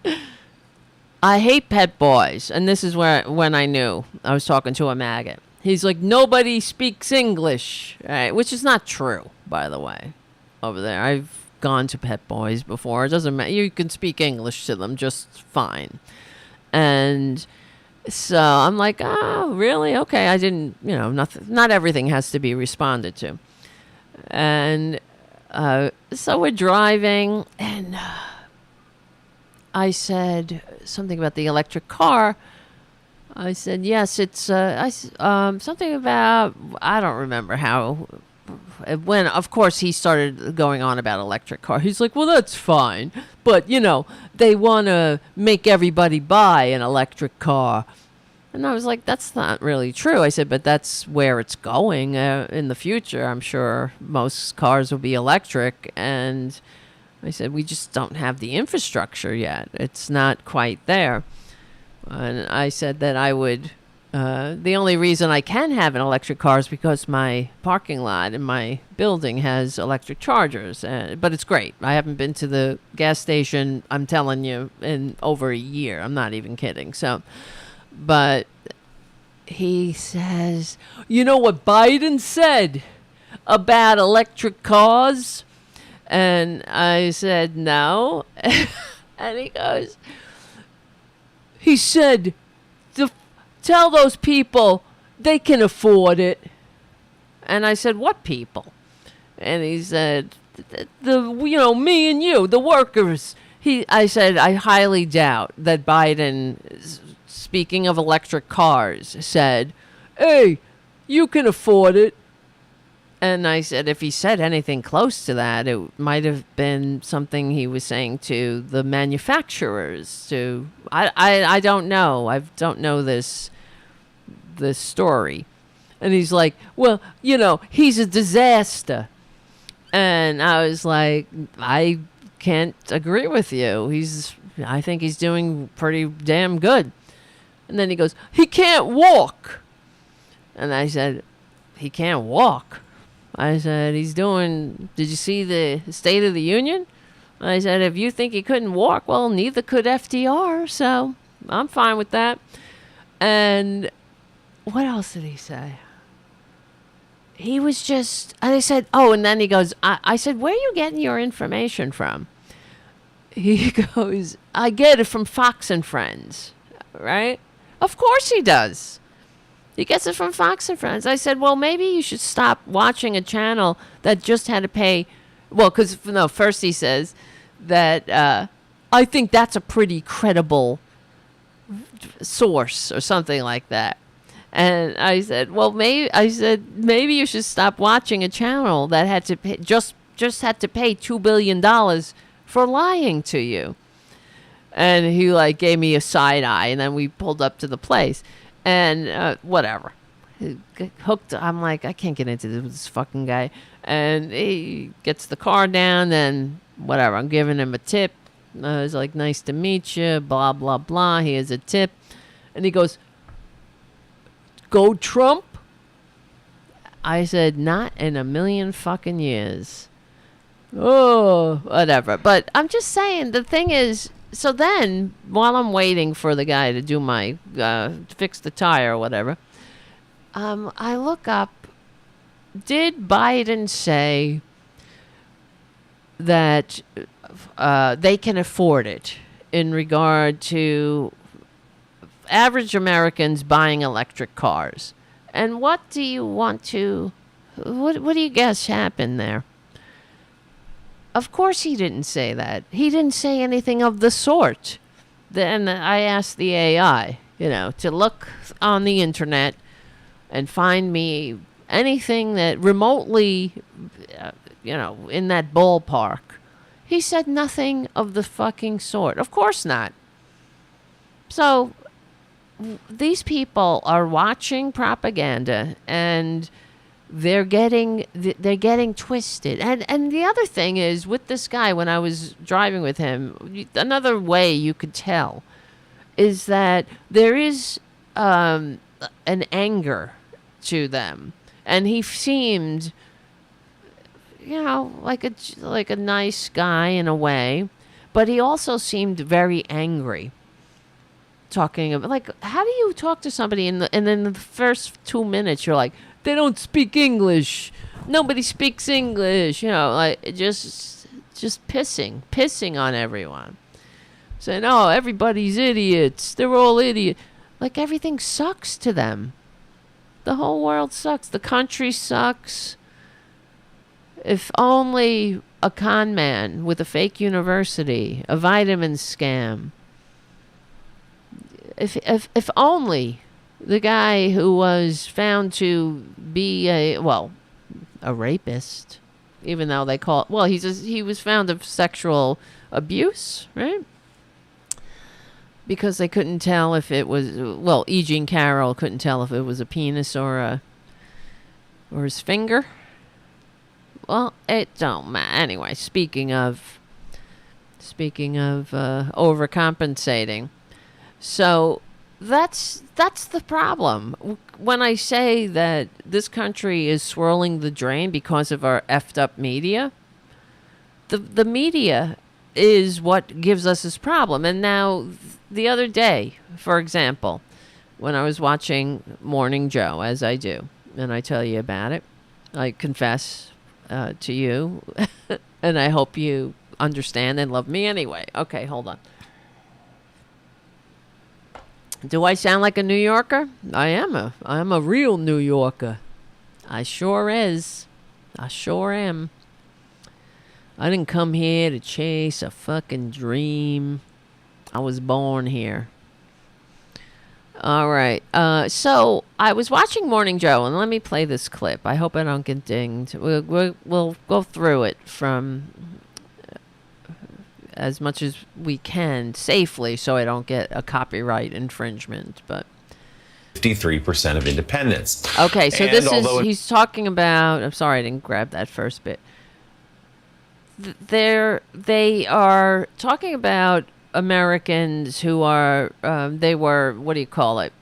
I hate pet boys. And this is when I knew I was talking to a maggot. He's like, nobody speaks English, right? Which is not true, by the way, over there. I've gone to pet boys before. It doesn't matter. You can speak English to them just fine. And so I'm like, oh, really? Okay. I didn't, not everything has to be responded to. And so we're driving, and I said something about the electric car. I said, yes, it's something about, I don't remember how. When, of course, he started going on about electric car. He's like, well, that's fine. But, they want to make everybody buy an electric car. And I was like, that's not really true. I said, but that's where it's going in the future. I'm sure most cars will be electric. And I said, we just don't have the infrastructure yet. It's not quite there. And I said that I would, the only reason I can have an electric car is because my parking lot in my building has electric chargers. But it's great. I haven't been to the gas station, I'm telling you, in over a year. I'm not even kidding. So, but he says, you know what Biden said about electric cars? And I said, no. And he said, tell those people they can afford it. And I said, what people? And he said, me and you, the workers. I said, I highly doubt that Biden, speaking of electric cars, said, hey, you can afford it. And I said, if he said anything close to that, it might have been something he was saying to the manufacturers. I don't know. I don't know this story. And he's like, well, he's a disaster. And I was like, I can't agree with you. I think he's doing pretty damn good. And then he goes, he can't walk. And I said, he can't walk? I said, did you see the State of the Union? I said, if you think he couldn't walk, well, neither could FDR, so I'm fine with that. And what else did he say? He was just, and I said, oh, and then he goes, I said, where are you getting your information from? He goes, I get it from Fox and Friends, right? Of course he does. He gets it from Fox and Friends. I said, well, maybe you should stop watching a channel that just had to pay. Well, because, first he says that I think that's a pretty credible source or something like that. And I said, well, maybe you should stop watching a channel that had to pay, just had to pay $2 billion for lying to you. And he gave me a side eye, and then we pulled up to the place. And whatever. Hooked. I'm like, I can't get into this with this fucking guy. And he gets the car down, and whatever. I'm giving him a tip. It's like, nice to meet you, blah, blah, blah. Here's a tip. And he goes, go Trump? I said, not in a million fucking years. Oh, whatever. But I'm just saying, the thing is, so then, while I'm waiting for the guy to do my, fix the tire or whatever, I look up, did Biden say that they can afford it in regard to average Americans buying electric cars? And what do you guess happened there? Of course he didn't say that. He didn't say anything of the sort. Then I asked the AI, to look on the internet and find me anything that remotely, in that ballpark. He said nothing of the fucking sort. Of course not. So these people are watching propaganda, and they're getting twisted. And the other thing is with this guy, when I was driving with him, another way you could tell is that there is an anger to them, and he seemed, like a nice guy in a way, but he also seemed very angry. Talking about, like, how do you talk to somebody and then the first 2 minutes you're like, they don't speak English, nobody speaks English, like just pissing on everyone, saying, oh, everybody's idiots, they're all idiots, like everything sucks to them. The whole world sucks, the country sucks. If only a con man with a fake university, a vitamin scam. If only the guy who was found to be a rapist, even though they call it, he was found of sexual abuse, right? Because they couldn't tell if it was, E. Jean Carroll couldn't tell if it was a penis or his finger. Well, it don't matter. Anyway, speaking of overcompensating. So that's the problem. When I say that this country is swirling the drain because of our effed up media, the media is what gives us this problem. And now, the other day, for example, when I was watching Morning Joe, as I do, and I tell you about it, I confess to you, and I hope you understand and love me anyway. Okay, hold on. Do I sound like a New Yorker? I am a real New Yorker. I sure is. I sure am. I didn't come here to chase a fucking dream. I was born here. All right. So I was watching Morning Joe, and let me play this clip. I hope I don't get dinged. We'll go through it from as much as we can safely, so I don't get a copyright infringement. But 53% of independents. Okay, so he's talking about. I'm sorry, I didn't grab that first bit. They are talking about Americans who are, they were, what do you call it?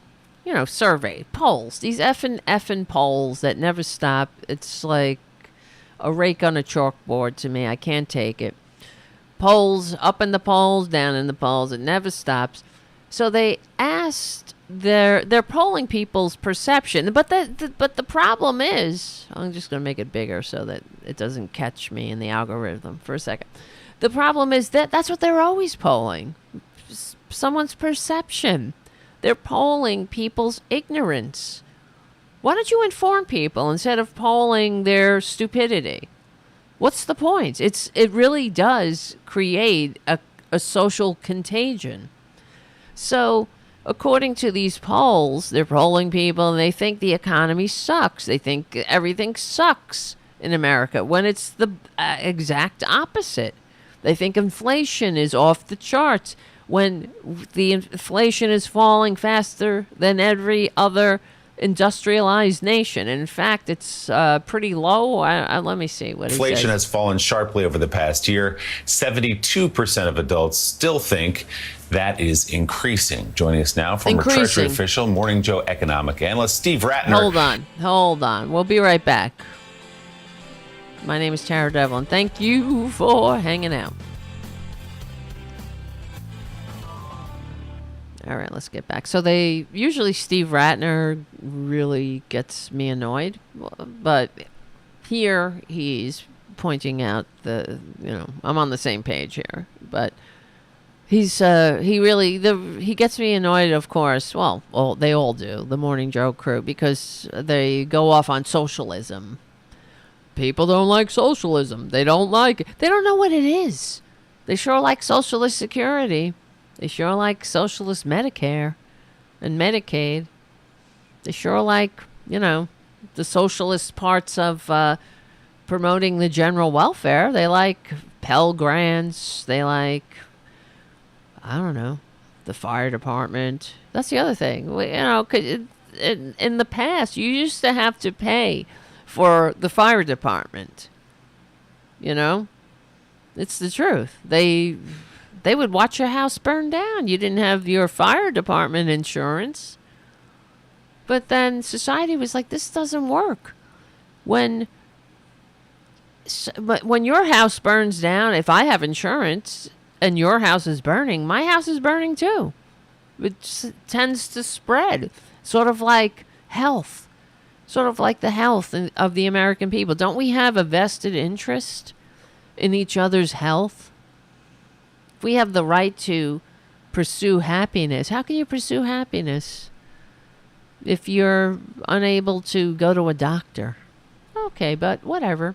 Survey polls. These effing polls that never stop. It's like a rake on a chalkboard to me. I can't take it. Polls, up in the polls, down in the polls. It never stops. So they asked, they're polling people's perception. But the problem is, I'm just going to make it bigger so that it doesn't catch me in the algorithm for a second. The problem is that's what they're always polling. Someone's perception. They're polling people's ignorance. Why don't you inform people instead of polling their stupidity? What's the point? It really does create a social contagion. So, according to these polls, they're polling people and they think the economy sucks. They think everything sucks in America when it's the exact opposite. They think inflation is off the charts when the inflation is falling faster than every other industrialized nation. In fact, it's pretty low. Let me see what inflation has fallen sharply over the past year. 72% of adults still think that is increasing. Joining us now, former Treasury official, Morning Joe economic analyst Steve Ratner. Hold on. We'll be right back. My name is Tara Devlin. Thank you for hanging out. All right, let's get back. So usually Steve Ratner really gets me annoyed, but here he's pointing out I'm on the same page here, but he gets me annoyed, of course. Well, they all do, the Morning Joe crew, because they go off on socialism. People don't like socialism. They don't like it. They don't know what it is. They sure like socialist security. They sure like socialist Medicare and Medicaid. They sure like, the socialist parts of promoting the general welfare. They like Pell Grants. They like, I don't know, the fire department. That's the other thing. In the past, you used to have to pay for the fire department. You know? It's the truth. They would watch your house burn down. You didn't have your fire department insurance. But then society was like, this doesn't work. But when your house burns down, if I have insurance and your house is burning, my house is burning too. It tends to spread. Sort of like health. Sort of like the health of the American people. Don't we have a vested interest in each other's health? If we have the right to pursue happiness, how can you pursue happiness if you're unable to go to a doctor? Okay, but whatever.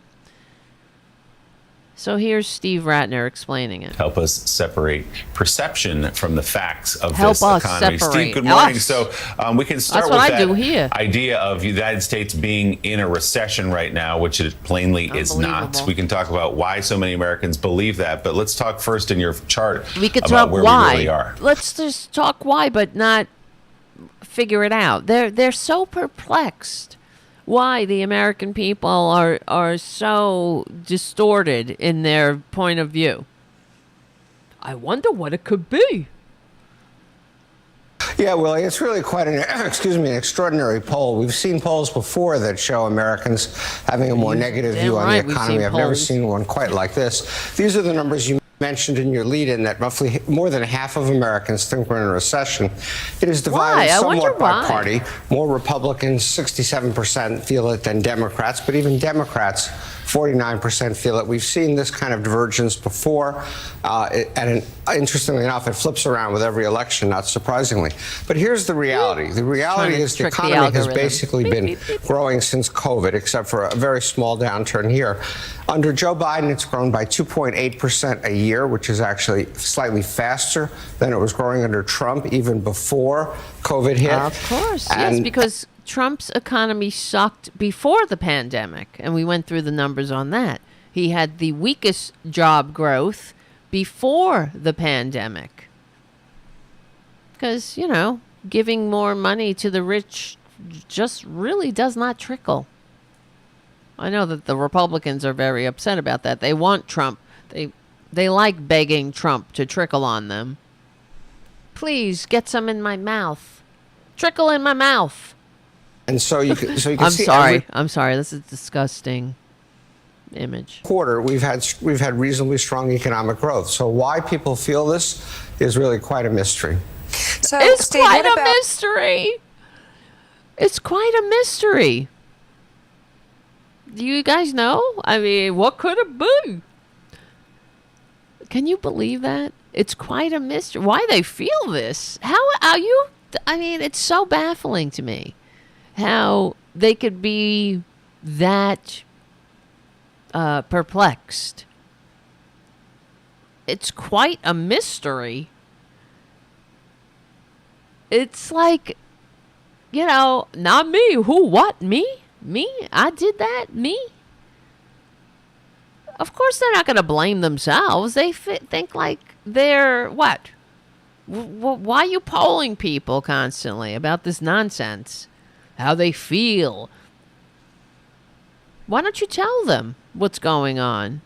So here's Steve Ratner explaining it. Help us separate perception from the facts of Help this us economy. separate Steve, good morning. us. So we can start That's with what I that do here. idea of the United States being in a recession right now, which it plainly is not. Unbelievable. We can talk about why so many Americans believe that, but let's talk first in your chart We could about talk where why. we really are. Let's just talk why, but not figure it out. They're so perplexed why the American people are so distorted in their point of view. I wonder what it could be. Yeah, Willie, it's really quite an extraordinary poll. We've seen polls before that show Americans having a more negative damn view on right, the we've economy. seen I've never polls. seen one quite like this. These are the numbers you mentioned in your lead-in, that roughly more than half of Americans think we're in a recession. It is divided Why? I wonder somewhat by why. party. More Republicans, 67% feel it, than Democrats, but even Democrats, 49% feel it. We've seen this kind of divergence before, interestingly enough, it flips around with every election, not surprisingly. But here's the reality. The reality Trying to is the trick the economy has algorithm. basically been growing since COVID, except for a very small downturn here. Under Joe Biden, it's grown by 2.8% a year, which is actually slightly faster than it was growing under Trump, even before COVID hit. Of course, yes, And because Trump's economy sucked before the pandemic, and we went through the numbers on that. He had the weakest job growth before the pandemic. Because, you know, giving more money to the rich just really does not trickle. I know that the Republicans are very upset about that. They want Trump. They like begging Trump to trickle on them. Please get some in my mouth. Trickle in my mouth. And so you can see I'm sorry. This is a disgusting image. quarter we've had reasonably strong economic growth. So why people feel this is really quite a mystery. So, It's Steve, quite what a about- mystery. It's quite a mystery. Do you guys know? I mean, what could it be? Can you believe that? It's quite a mystery. Why they feel this? How are you? I mean, it's so baffling to me how they could be that perplexed. It's quite a mystery. It's like, you know, not me. Who? What? Me? Me? I did that? Me? Of course they're not going to blame themselves. They think like they're what? Why are you polling people constantly about this nonsense? How they feel? Why don't you tell them what's going on?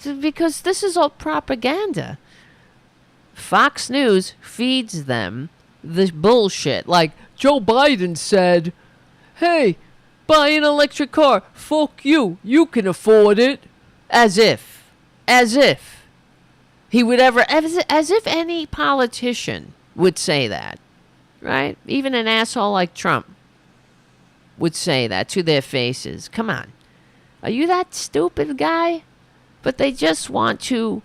Because this is all propaganda. Fox News feeds them this bullshit. Like Joe Biden said, hey, buy an electric car. Fuck you. You can afford it. As if he would ever, as if any politician would say that, right? Even an asshole like Trump would say that to their faces. Come on. Are you that stupid guy? But they just want to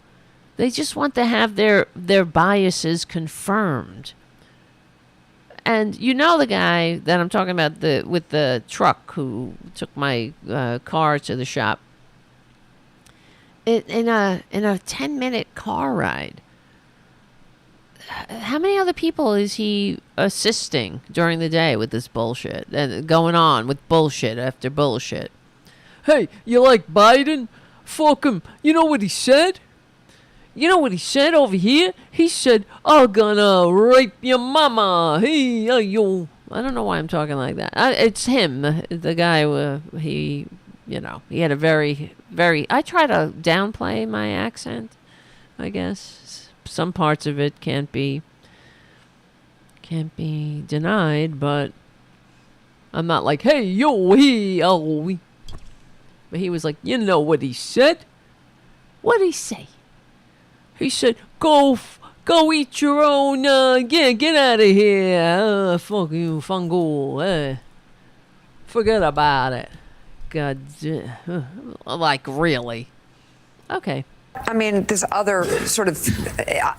have their biases confirmed. And you know the guy that I'm talking about with the truck who took my car to the shop. In a 10-minute car ride. How many other people is he assisting during the day with this bullshit and going on with bullshit after bullshit? Hey, you like Biden? Fuck him. You know what he said? You know what he said over here? He said, I'm gonna rape your mama. Hey, yo, I don't know why I'm talking like that. It's him, the guy. He had a very, very. I try to downplay my accent. I guess some parts of it can't be denied, but I'm not like, hey, yo, he, oh, we. But he was like, you know what he said? What'd he say? He said, go eat your own, get out of here. Fuck you, fungal. Forget about it. God, like, really? Okay. I mean, there's other sort of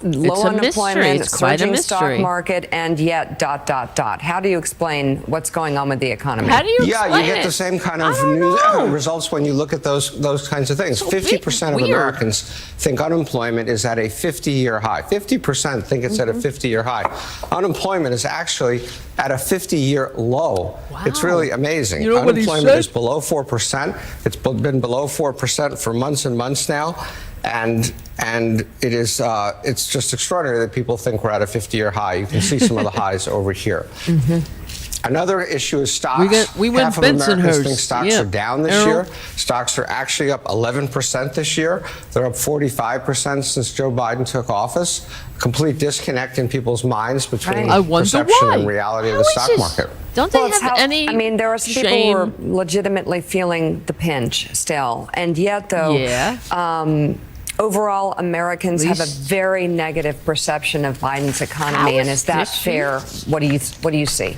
low unemployment, surging stock market, and yet ... How do you explain what's going on with the economy? How do you explain you get the same kind of results when you look at those kinds of things. 50% of Americans think unemployment is at a 50-year high. 50% think it's at a 50-year high. Unemployment is actually at a 50-year low. Wow. It's really amazing. You know Unemployment is below 4%. It's been below 4% for months and months now. And it is it's just extraordinary that people think we're at a 50-year high. You can see some of the highs over here. Another issue is stocks. We went Half of Americans think stocks are down this year. Stocks are actually up 11% this year. They're up 45% since Joe Biden took office. Complete disconnect in people's minds between perception and reality of the stock market. Don't they have any I mean, there are some people who are legitimately feeling the pinch still. And yet, though, overall, Americans have a very negative perception of Biden's economy. And is that fair? What do you see?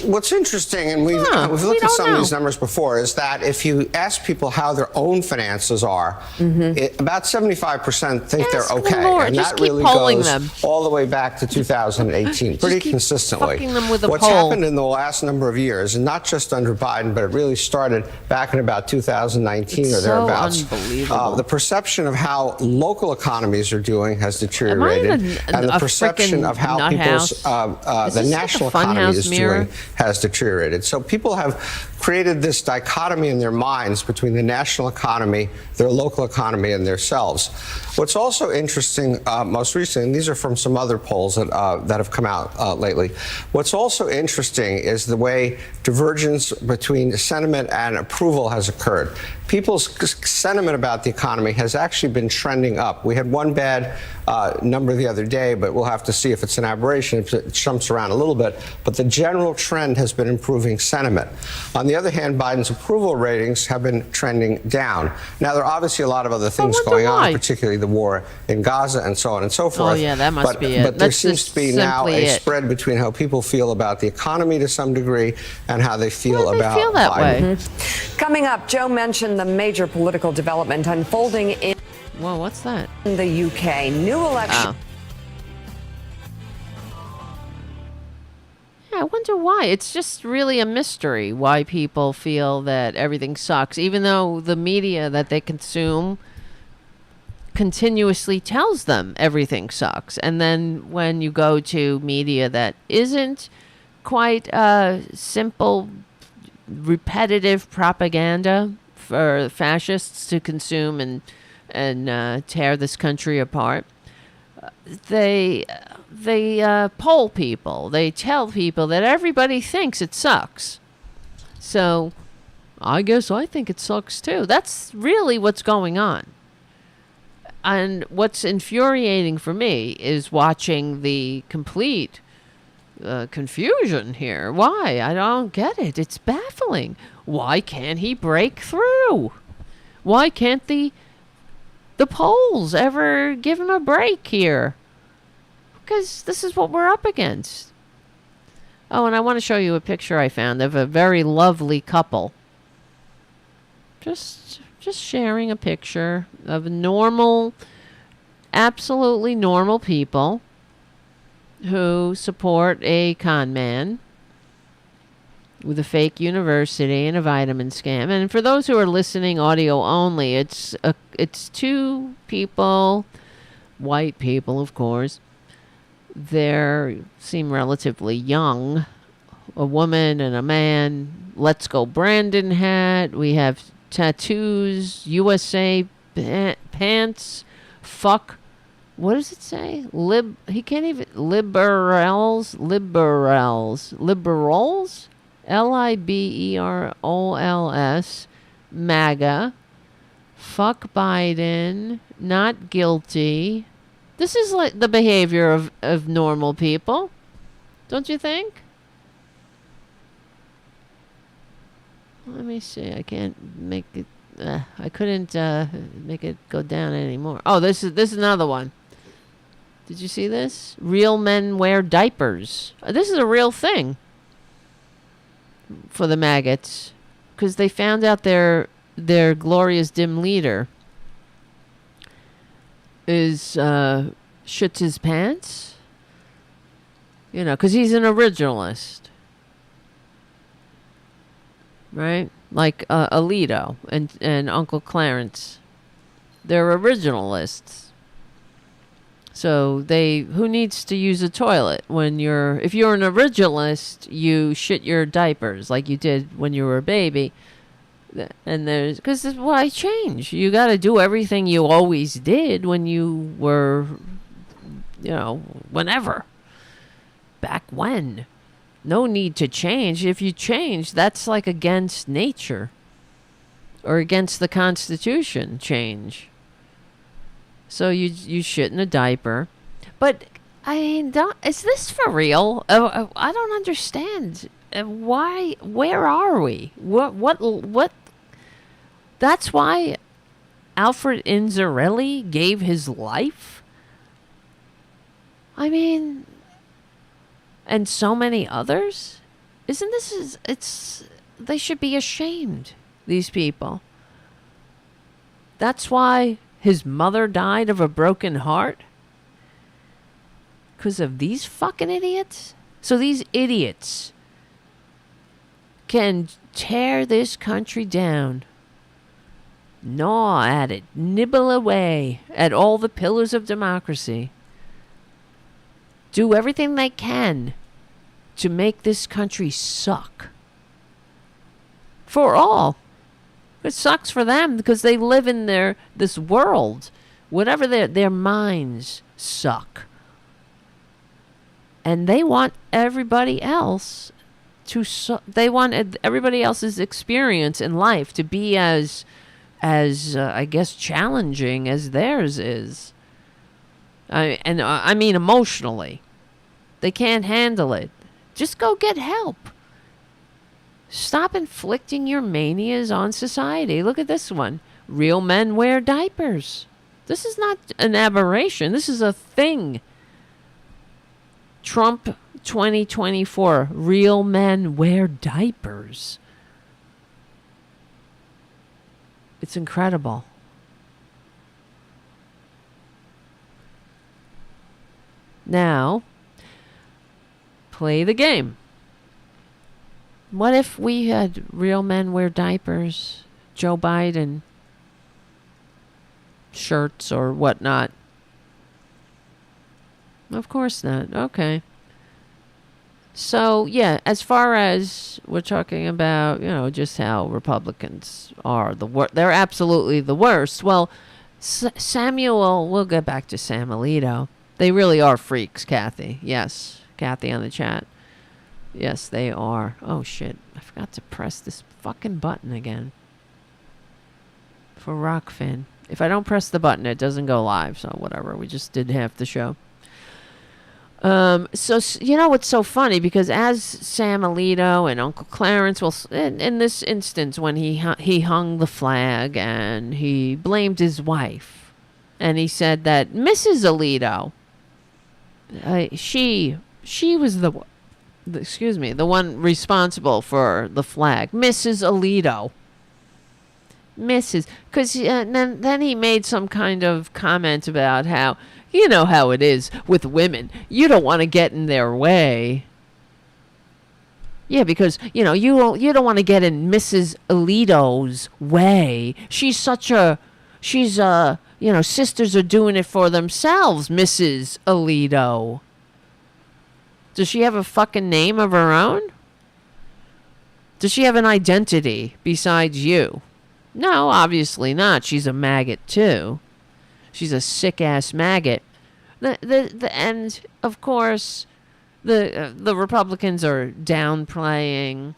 What's interesting, and we've looked at some of these numbers before, is that if you ask people how their own finances are, about 75% think they're okay. And that really goes all the way back to 2018, pretty consistently. What's happened in the last number of years, and not just under Biden, but it really started back in about 2019 or thereabouts. The perception of how local economies are doing has deteriorated, and the perception of how people's the national economy is doing has deteriorated. So people have created this dichotomy in their minds between the national economy, their local economy, and themselves. What's also interesting, most recently, and these are from some other polls that have come out lately. What's also interesting is the way divergence between sentiment and approval has occurred. People's sentiment about the economy has actually been trending up. We had one bad number the other day, but we'll have to see if it's an aberration, if it jumps around a little bit. But the general trend has been improving sentiment. On the other hand, Biden's approval ratings have been trending down. Now, there are obviously a lot of other things going on, particularly the war in Gaza and so on and so forth. Oh, yeah, that must be it. But there seems to be now a spread between how people feel about the economy to some degree and how they feel about Biden. Coming up, Joe mentioned the major political development unfolding in Well, what's that? the UK. New election. Yeah, I wonder why. It's just really a mystery why people feel that everything sucks, even though the media that they consume continuously tells them everything sucks. And then when you go to media that isn't quite simple, repetitive propaganda for fascists to consume and tear this country apart, they poll people. They tell people that everybody thinks it sucks. So I guess I think it sucks too. That's really what's going on. And what's infuriating for me is watching the complete confusion here. Why? I don't get it. It's baffling. Why can't he break through? Why can't the polls ever give him a break here? Because this is what we're up against. Oh, and I want to show you a picture I found of a very lovely couple. Just sharing a picture of normal, absolutely normal people who support a con man with a fake university and a vitamin scam. And for those who are listening audio only, it's two people, white people, of course. They seem relatively young, a woman and a man. Let's Go Brandon hat. We have tattoos, USA pants, fuck What does it say? He can't even. Liberals. LIBEROLS. MAGA. Fuck Biden. Not guilty. This is like the behavior of normal people. Don't you think? Let me see. I can't make it. I couldn't make it go down anymore. Oh, this is another one. Did you see this? Real men wear diapers. This is a real thing for the maggots, because they found out their glorious dim leader is shits his pants. You know, because he's an originalist. Right? Like Alito and Uncle Clarence. They're originalists. So who needs to use a toilet if you're an originalist, you shit your diapers like you did when you were a baby. And because why change? You got to do everything you always did when you were, whenever. Back when. No need to change. If you change, that's like against nature or against the Constitution. Change. So you shit in a diaper. But I mean, is this for real? I don't understand. Why? Where are we? What? That's why Alfred Inzarelli gave his life? I mean, and so many others? Isn't this they should be ashamed, these people. That's why his mother died of a broken heart? Because of these fucking idiots? So these idiots can tear this country down, gnaw at it, nibble away at all the pillars of democracy, do everything they can to make this country suck. For all. It sucks for them because they live in this world. Whatever their minds suck. And they want everybody else they want everybody else's experience in life to be as I guess challenging as theirs is. I mean emotionally. They can't handle it. Just go get help. Stop inflicting your manias on society. Look at this one. Real men wear diapers. This is not an aberration. This is a thing. Trump 2024. Real men wear diapers. It's incredible. Now, play the game. What if we had real men wear diapers, Joe Biden, shirts or whatnot? Of course not. Okay. So, yeah, as far as we're talking about, just how Republicans are they're absolutely the worst. Well, we'll get back to Sam Alito. They really are freaks, Kathy. Yes, Kathy on the chat. Yes, they are. Oh, shit. I forgot to press this fucking button again. For Rockfin. If I don't press the button, it doesn't go live. So, whatever. We just did half the show. So, what's so funny? Because as Sam Alito and Uncle Clarence, well, in this instance, when he hung the flag and he blamed his wife. And he said that Mrs. Alito, she was the one responsible for the flag. Mrs. Alito. Mrs. Because then he made some kind of comment about how, you know how it is with women. You don't want to get in their way. Yeah, because, you don't want to get in Mrs. Alito's way. She's sisters are doing it for themselves, Mrs. Alito. Does she have a fucking name of her own? Does she have an identity besides you? No, obviously not. She's a maggot, too. She's a sick-ass maggot And of course, the Republicans are downplaying.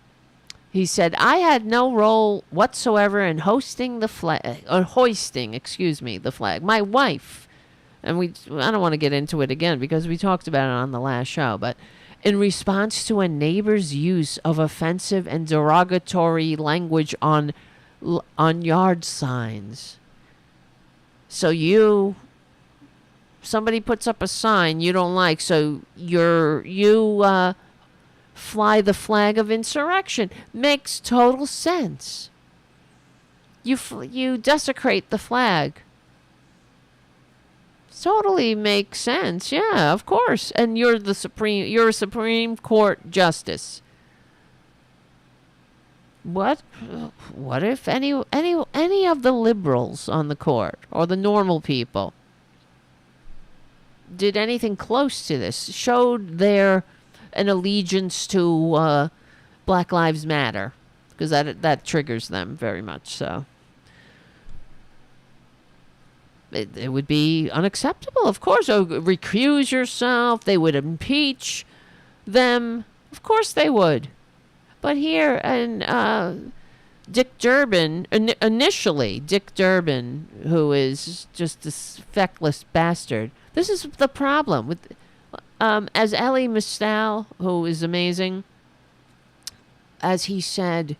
He said, "I had no role whatsoever in hoisting the flag. The flag. My wife." And I don't want to get into it again because we talked about it on the last show, but in response to a neighbor's use of offensive and derogatory language on yard signs. So somebody puts up a sign you don't like, so you fly the flag of insurrection. Makes total sense. You desecrate the flag. Totally makes sense. Yeah, of course. And you're a Supreme Court justice. What if any of the liberals on the court or the normal people did anything close to this, showed an allegiance to Black Lives Matter, because that triggers them very much so. It would be unacceptable, of course. Recuse yourself. They would impeach them. Of course they would. But here, and Dick Durbin, initially Dick Durbin, who is just this feckless bastard. This is the problem with, as Elie Mystal, who is amazing, as he said,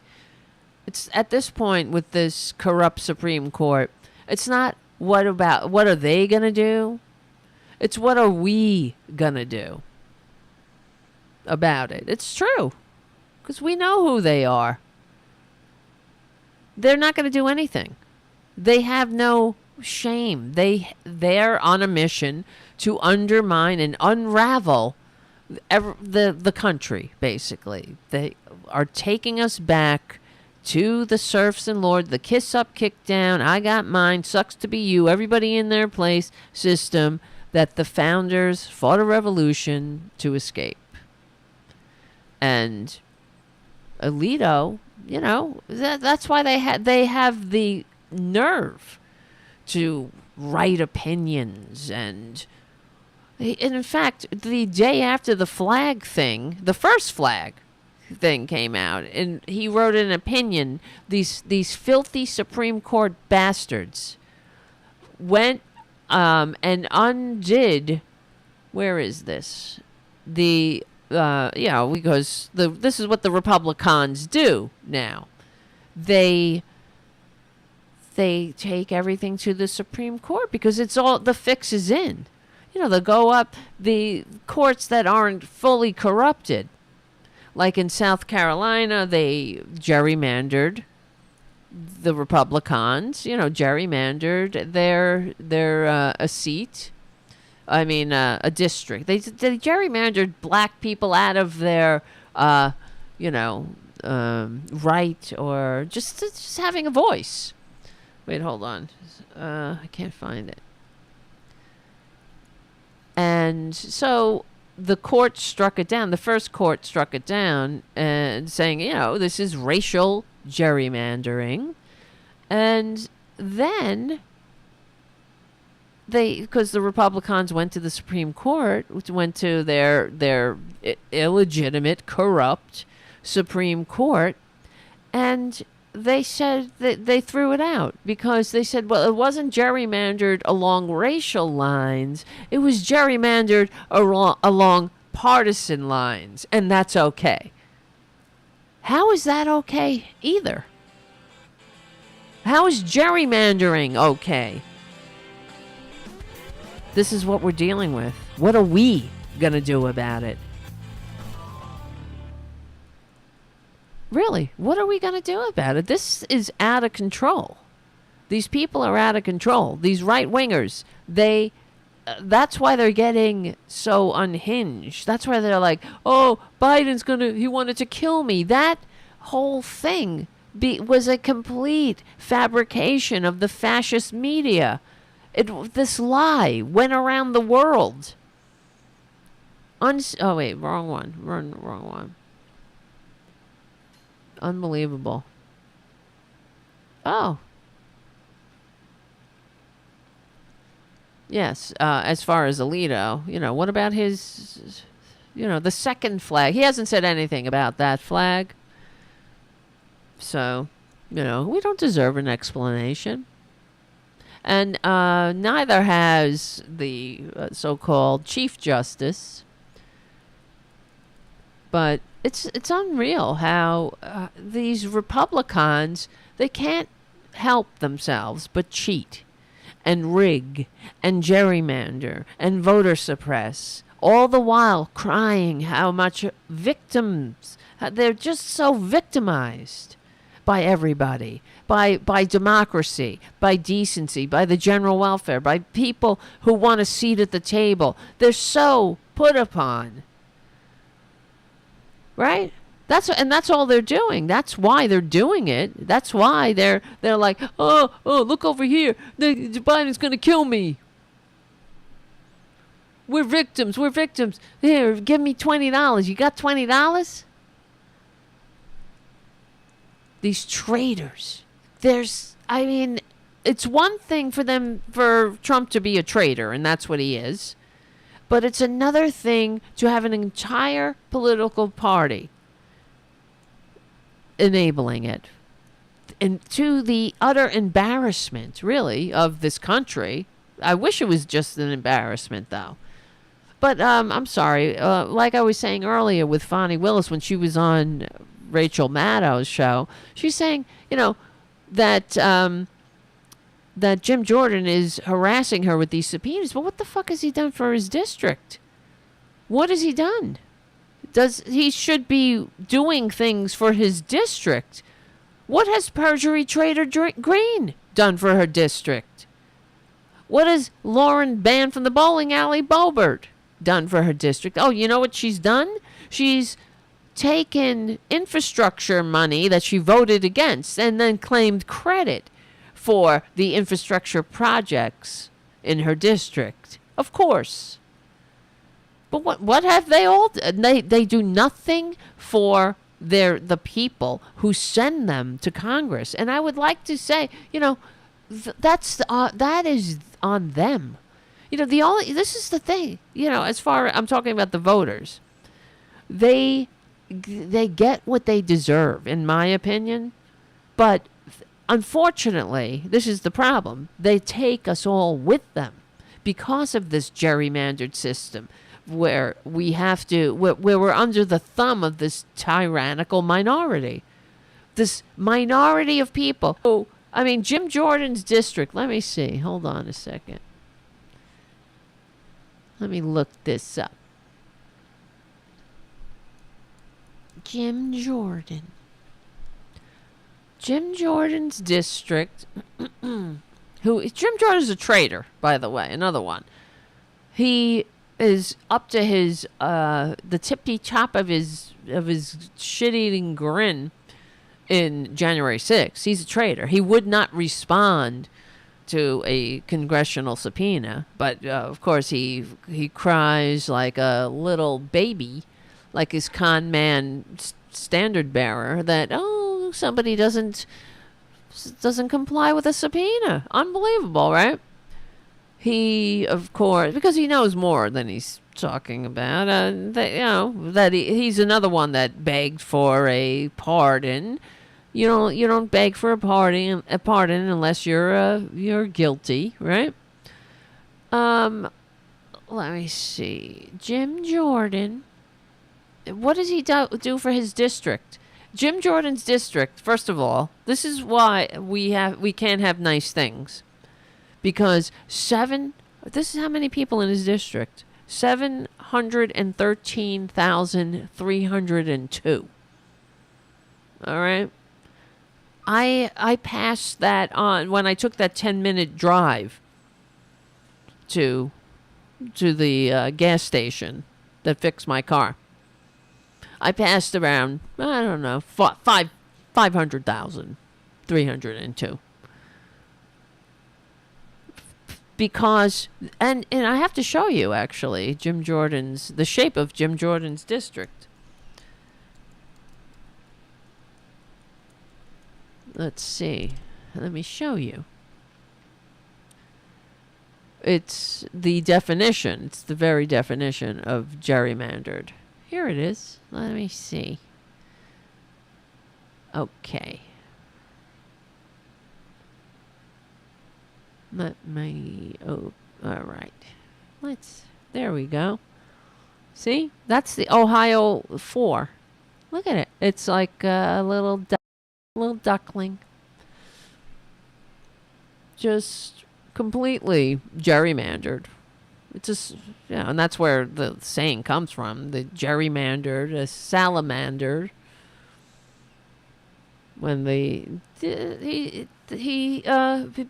it's at this point with this corrupt Supreme Court, it's not what are they going to do? It's what are we going to do about it? It's true. Because we know who they are. They're not going to do anything. They have no shame. They're on a mission to undermine and unravel the country, basically. They are taking us back to the serfs and lords, the kiss up, kick down, I got mine, sucks to be you, everybody in their place system that the founders fought a revolution to escape. And Alito, that's why they have the nerve to write opinions. And in fact, the day after the flag thing, the first flag thing came out, and he wrote an opinion. These filthy Supreme Court bastards went and undid. Where is this? Because this is what the Republicans do now. They take everything to the Supreme Court because it's all, the fix is in. They'll go up the courts that aren't fully corrupted. Like in South Carolina, they gerrymandered the Republicans, gerrymandered their a seat. I mean, a district. They gerrymandered black people out of their, right, or just having a voice. Wait, hold on. I can't find it. And so the court struck it down. The first court struck it down and saying, this is racial gerrymandering. And then because the Republicans went to the Supreme Court, went to their illegitimate, corrupt Supreme Court, and they said that they threw it out because they said, well, it wasn't gerrymandered along racial lines. It was gerrymandered along partisan lines, and that's okay. How is that okay either? How is gerrymandering okay? This is what we're dealing with. What are we going to do about it? Really, what are we going to do about it? This is out of control. These people are out of control. These right-wingers, that's why they're getting so unhinged. That's why they're like, oh, he wanted to kill me. That whole thing was a complete fabrication of the fascist media. This lie went around the world. Oh, wait, wrong one. Wrong one. Unbelievable. Oh. Yes, as far as Alito, what about his, the second flag? He hasn't said anything about that flag. So, we don't deserve an explanation. And neither has the so-called Chief Justice. But it's unreal how these Republicans, they can't help themselves but cheat and rig and gerrymander and voter suppress, all the while crying how much victims, they're just so victimized by everybody, by democracy, by decency, by the general welfare, by people who want a seat at the table. They're so put upon. Right? That's all they're doing. That's why they're doing it. That's why they're like, oh, look over here. Biden's going to kill me. We're victims. Here, give me $20. You got $20? These traitors. It's one thing for Trump to be a traitor, and that's what he is. But it's another thing to have an entire political party enabling it. And to the utter embarrassment, really, of this country. I wish it was just an embarrassment, though. But I'm sorry. Like I was saying earlier with Fonnie Willis when she was on Rachel Maddow's show, she's saying, that Jim Jordan is harassing her with these subpoenas. But what the fuck has he done for his district? What has he done? He should be doing things for his district. What has perjury traitor Green done for her district? What has Lauren banned from the bowling alley Boebert done for her district? Oh, you know what she's done? She's taken infrastructure money that she voted against and then claimed credit for the infrastructure projects in her district. Of course. But what have they all done? They do nothing for the people who send them to Congress. And I would like to say, that is on them. This is the thing, as far I'm talking about the voters. They get what they deserve, in my opinion. But unfortunately, this is the problem. They take us all with them because of this gerrymandered system where we're under the thumb of this tyrannical minority. This minority of people. Jim Jordan's district. Let me see. Hold on a second. Let me look this up. Jim Jordan's district. Jim Jordan's a traitor, by the way. Another one. He is up to his the tippy top of his shit-eating grin in January 6th. He's a traitor. He would not respond to a congressional subpoena, but of course he cries like a little baby, like his con man standard bearer that somebody doesn't comply with a subpoena. Unbelievable, right? He, of course, because he knows more than he's talking about, that he's another one that begged for a pardon. You don't beg for a pardon unless you're guilty, right? Let me see. Jim Jordan. What does he do for his district? Jim Jordan's district. First of all, this is why we can't have nice things. Because this is how many people in his district? 713,302. All right. I passed that on when I took that 10-minute drive to the gas station that fixed my car. I passed around, I don't know, 500,302. Because, and I have to show you, actually, the shape of Jim Jordan's district. Let's see. Let me show you. it's the definition. It's the very definition of gerrymandered. Here it is. Let me see. Okay. All right. There we go. See? That's the Ohio 4. Look at it. It's like a little duckling. Just completely gerrymandered. It's just, and that's where the saying comes from. The gerrymandered, a salamander. When he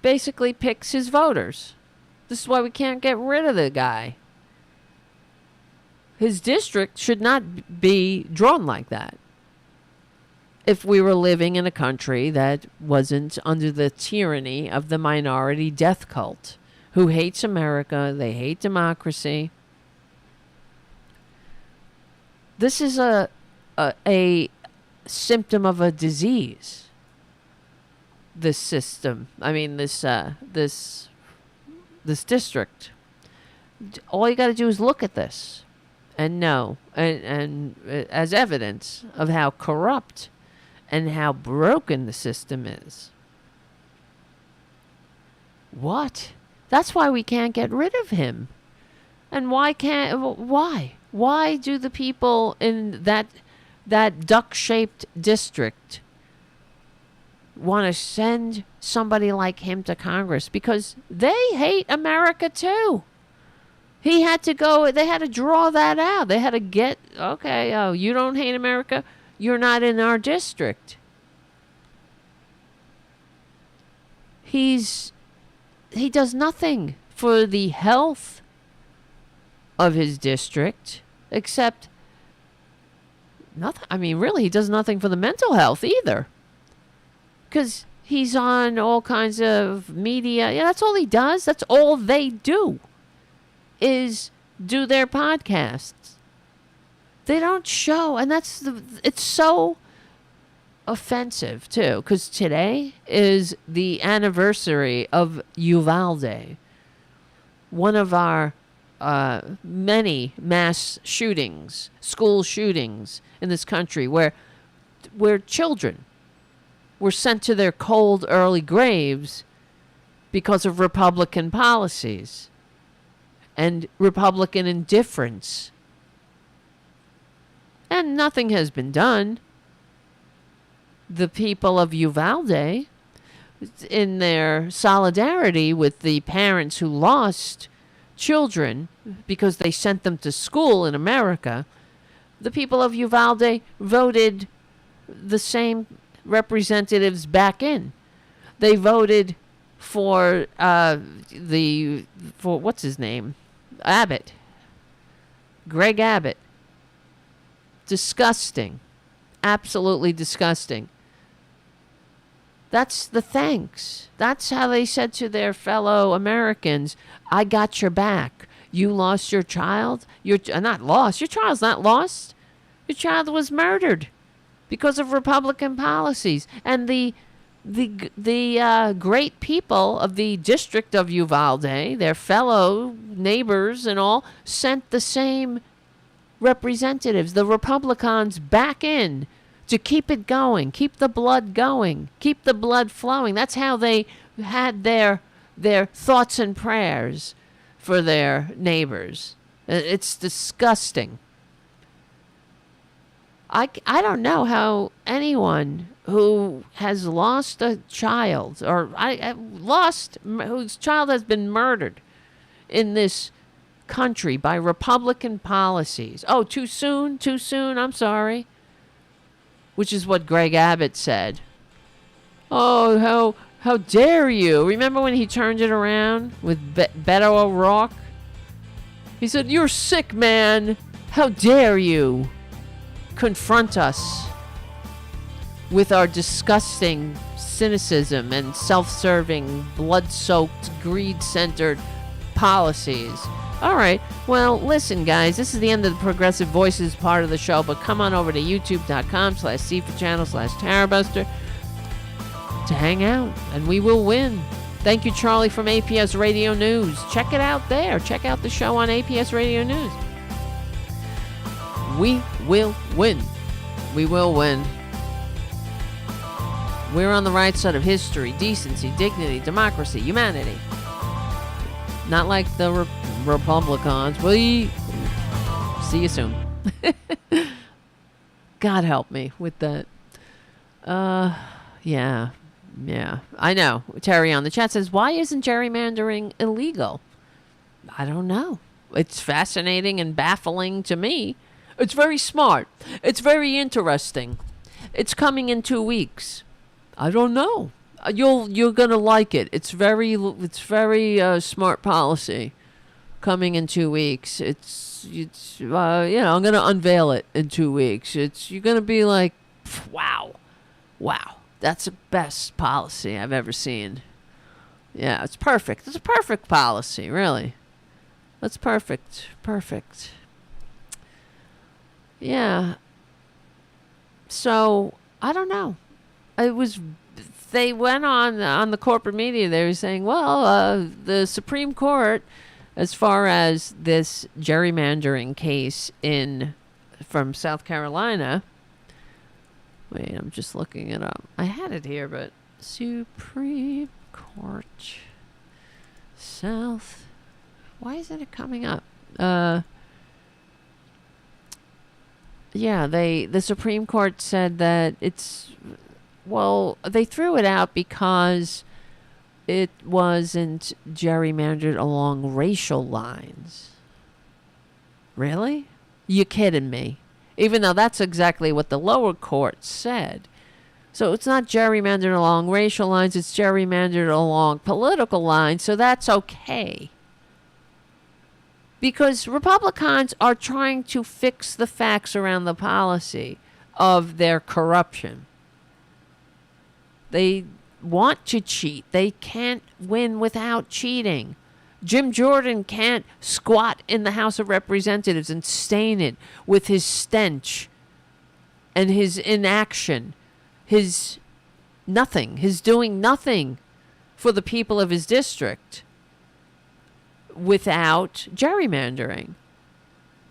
basically picks his voters. This is why we can't get rid of the guy. His district should not be drawn like that. If we were living in a country that wasn't under the tyranny of the minority death cult, who hates America, they hate democracy. This is a symptom of a disease. This system, this district. All you got to do is look at this and know, and as evidence of how corrupt and how broken the system is. What? That's why we can't get rid of him. And why? Why do the people in that duck-shaped district want to send somebody like him to Congress? Because they hate America too. They had to draw that out. They had to get, you don't hate America? You're not in our district. He does nothing for the health of his district except nothing. Really, he does nothing for the mental health either. Because he's on all kinds of media. Yeah, that's all he does. That's all they do, is do their podcasts. They don't show, and it's so offensive too, because today is the anniversary of Uvalde, one of our many mass shootings, school shootings in this country, where children were sent to their cold early graves because of Republican policies and Republican indifference. And nothing has been done. The people of Uvalde, in their solidarity with the parents who lost children because they sent them to school in America, the people of Uvalde voted the same representatives back in. They voted for what's his name? Abbott. Greg Abbott. Disgusting. Absolutely disgusting. That's the thanks. That's how they said to their fellow Americans, I got your back. You lost your child? You're not lost. Your child's not lost. Your child was murdered because of Republican policies. And the great people of the district of Uvalde, their fellow neighbors and all, sent the same representatives, the Republicans, back in to keep it going, keep the blood going, keep the blood flowing. That's how they had their thoughts and prayers for their neighbors. It's disgusting. I don't know how anyone who has lost a child or whose child has been murdered in this country by Republican policies. Oh, too soon, I'm sorry. Which is what Greg Abbott said. Oh, how dare you. Remember when he turned it around with Beto O'Rourke? He said, you're sick, man. How dare you confront us with our disgusting cynicism and self-serving, blood-soaked, greed-centered policies. All right. Well, listen, guys, this is the end of the Progressive Voices part of the show, but come on over to youtube.com/C4channel/Tarabuster to hang out, and we will win. Thank you, Charlie from APS Radio News. Check it out there. Check out the show on APS Radio News. We will win. We will win. We're on the right side of history, decency, dignity, democracy, humanity. Not like the Republicans. We see you soon. God help me with that. Yeah. I know. Terry on the chat says, why isn't gerrymandering illegal? I don't know. It's fascinating and baffling to me. It's very smart. It's very interesting. It's coming in 2 weeks. I don't know. You're gonna like it. It's very smart policy. Coming in 2 weeks. It's I'm gonna unveil it in 2 weeks. You're gonna be like, wow, that's the best policy I've ever seen. Yeah, it's perfect. It's a perfect policy, really. That's perfect. Yeah. So I don't know. They went on the corporate media. They were saying, well, the Supreme Court, as far as this gerrymandering case from South Carolina. Wait, I'm just looking it up. I had it here, but Supreme Court South. Why isn't it coming up? Yeah, the Supreme Court said that they threw it out because it wasn't gerrymandered along racial lines. Really? You kidding me? Even though that's exactly what the lower court said. So it's not gerrymandered along racial lines, it's gerrymandered along political lines, so that's okay. Because Republicans are trying to fix the facts around the policy of their corruption. They want to cheat. They can't win without cheating. Jim Jordan can't squat in the House of Representatives and stain it with his stench and his inaction, his doing nothing for the people of his district without gerrymandering.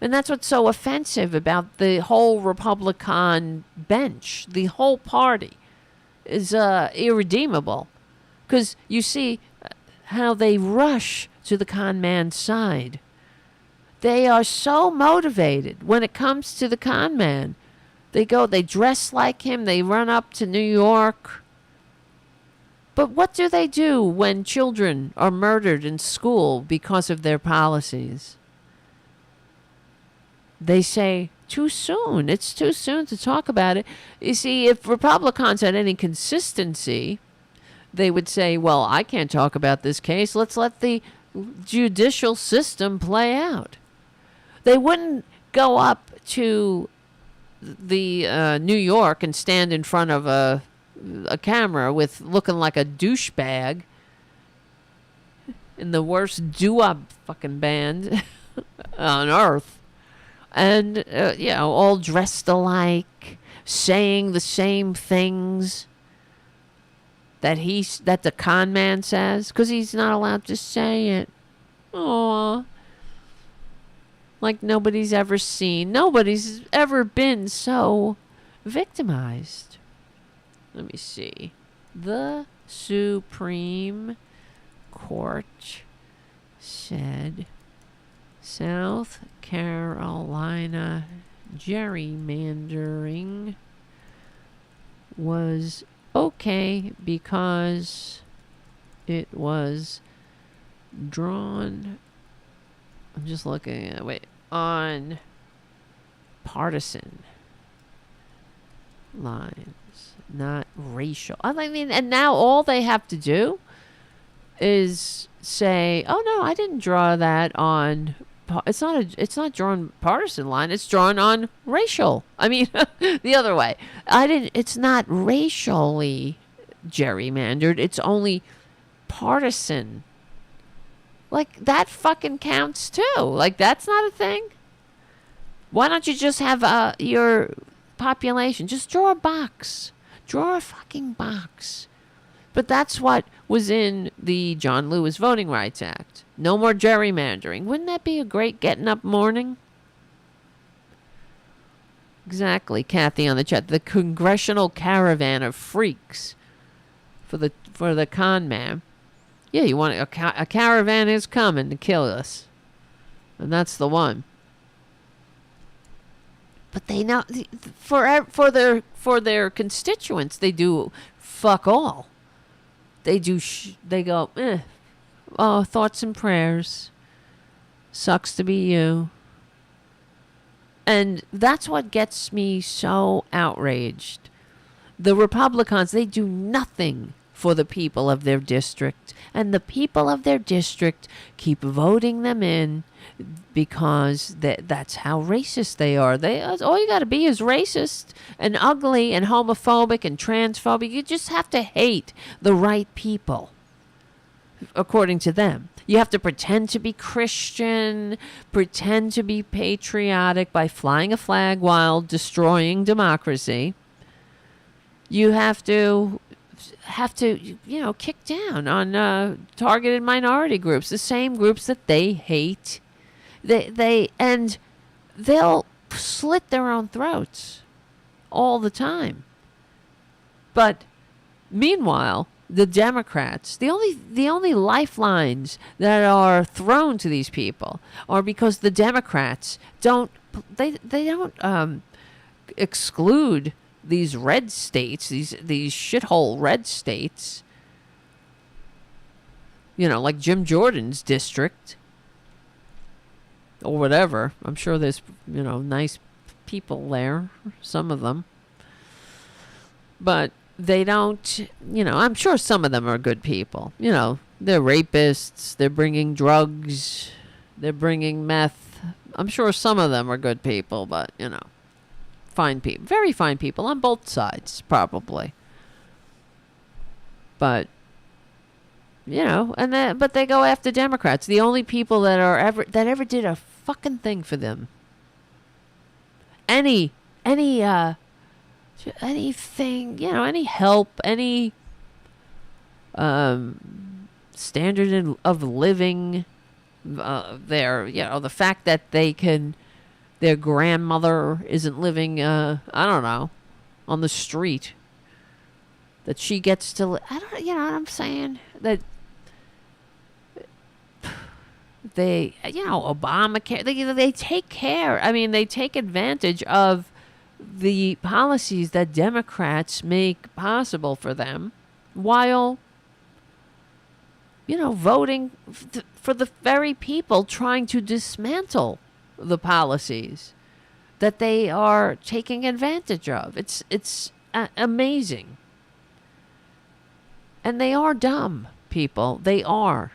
And that's what's so offensive about the whole Republican bench. The whole party is irredeemable. Because you see how they rush to the con man's side. They are so motivated when it comes to the con man. They dress like him, they run up to New York. But what do they do when children are murdered in school because of their policies? They say, too soon. It's too soon to talk about it. You see, if Republicans had any consistency, they would say, well, I can't talk about this case. Let's let the judicial system play out. They wouldn't go up to the New York and stand in front of a camera with looking like a douchebag in the worst doo-wop fucking band on earth. And, all dressed alike, saying the same things that the con man says, because he's not allowed to say it. Aww. Like nobody's ever been so victimized. Let me see. The Supreme Court said South Carolina gerrymandering was okay because it was drawn, I'm just looking at, on partisan lines, not racial. I mean, and now all they have to do is say, oh no, I didn't draw that on, it's not drawn partisan line, it's drawn on racial. I mean, the other way. It's not racially gerrymandered, it's only partisan. Like, that fucking counts too. Like, that's not a thing. Why don't you just have your population, just draw a box. Draw a fucking box. But that's what was in the John Lewis Voting Rights Act. No more gerrymandering. Wouldn't that be a great getting up morning? Exactly, Kathy on the chat. The congressional caravan of freaks for the con man. Yeah, you want a caravan is coming to kill us, and that's the one. But they know for their constituents, they do fuck all. They do. They go. Oh, thoughts and prayers. Sucks to be you. And that's what gets me so outraged. The Republicans, they do nothing for the people of their district. And the people of their district keep voting them in because that's how racist they are. All you got to be is racist and ugly and homophobic and transphobic. You just have to hate the right people, according to them. You have to pretend to be Christian, pretend to be patriotic by flying a flag while destroying democracy. You have to kick down on targeted minority groups, the same groups that they hate. They'll slit their own throats all the time. But meanwhile, the Democrats, the only lifelines that are thrown to these people are because the Democrats don't exclude these red states, these shithole red states. Like Jim Jordan's district or whatever. I'm sure there's nice people there, some of them, but they don't, I'm sure some of them are good people. They're rapists, they're bringing drugs, they're bringing meth. I'm sure some of them are good people, but, fine people. Very fine people on both sides, probably. But, but they go after Democrats, the only people that ever did a fucking thing for them. Anything, any help, any standard of living, the fact that their grandmother isn't living, I don't know, on the street, that she gets to, you know what I'm saying? That they, Obamacare, they take care. I mean, they take advantage of the policies that Democrats make possible for them while, voting for the very people trying to dismantle the policies that they are taking advantage of. It's amazing. And they are dumb people. They are.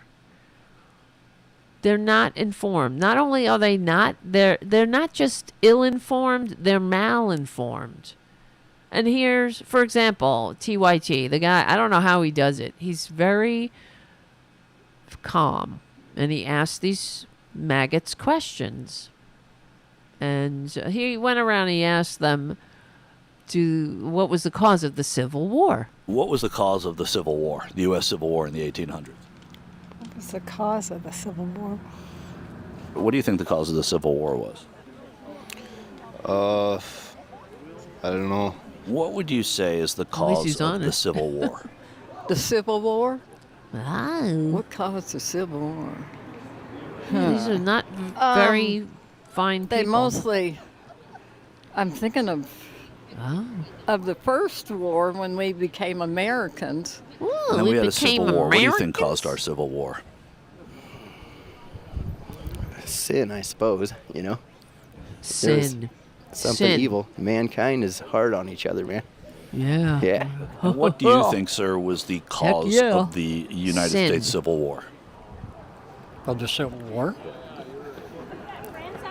They're not informed. Not only are they not, they're not just ill-informed, they're mal-informed. And here's, for example, TYT, the guy, I don't know how he does it. He's very calm, and he asks these maggots questions. And he went around and he asked them what was the cause of the Civil War? What was the cause of the Civil War, the U.S. Civil War in the 1800s? What was the cause of the Civil War? What do you think the cause of the Civil War was? I don't know. What would you say is the cause of the Civil War? The Civil War? Oh. What caused the Civil War? These are not very fine people. They mostly, I'm thinking of the first war when we became Americans. Ooh, and then we had a Civil War. Americans? What do you think caused our Civil War? Sin, I suppose, Sin. Something evil. Mankind is hard on each other, man. Yeah. Yeah. And what do you think, sir, was the cause of the United States Civil War? Of the Civil War?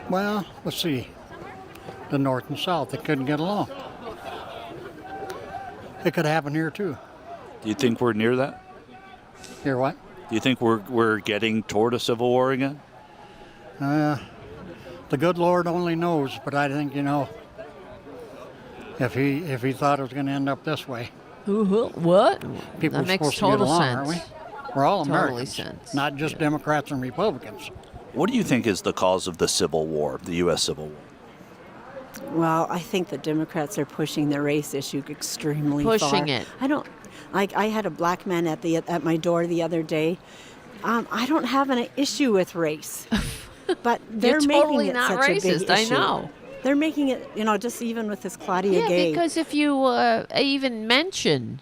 Well, let's see. The North and South, they couldn't get along. It could happen here, too. Do you think we're near that? Hear what? Do you think we're getting toward a Civil War again? The good Lord only knows, but I think, if he thought it was going to end up this way. What? People That are makes supposed to get total along, sense. aren't we? We're all Totally Americans, sense. not just Democrats and Republicans. What do you think is the cause of the Civil War, the U.S. Civil War? Well, I think the Democrats are pushing the race issue extremely far. Pushing it. I don't like. I had a black man at my door the other day. I don't have an issue with race, but they're You're totally making it not such racist. a big issue. I know. They're making it, just even with this Claudia Yeah, Gay. because if you even mention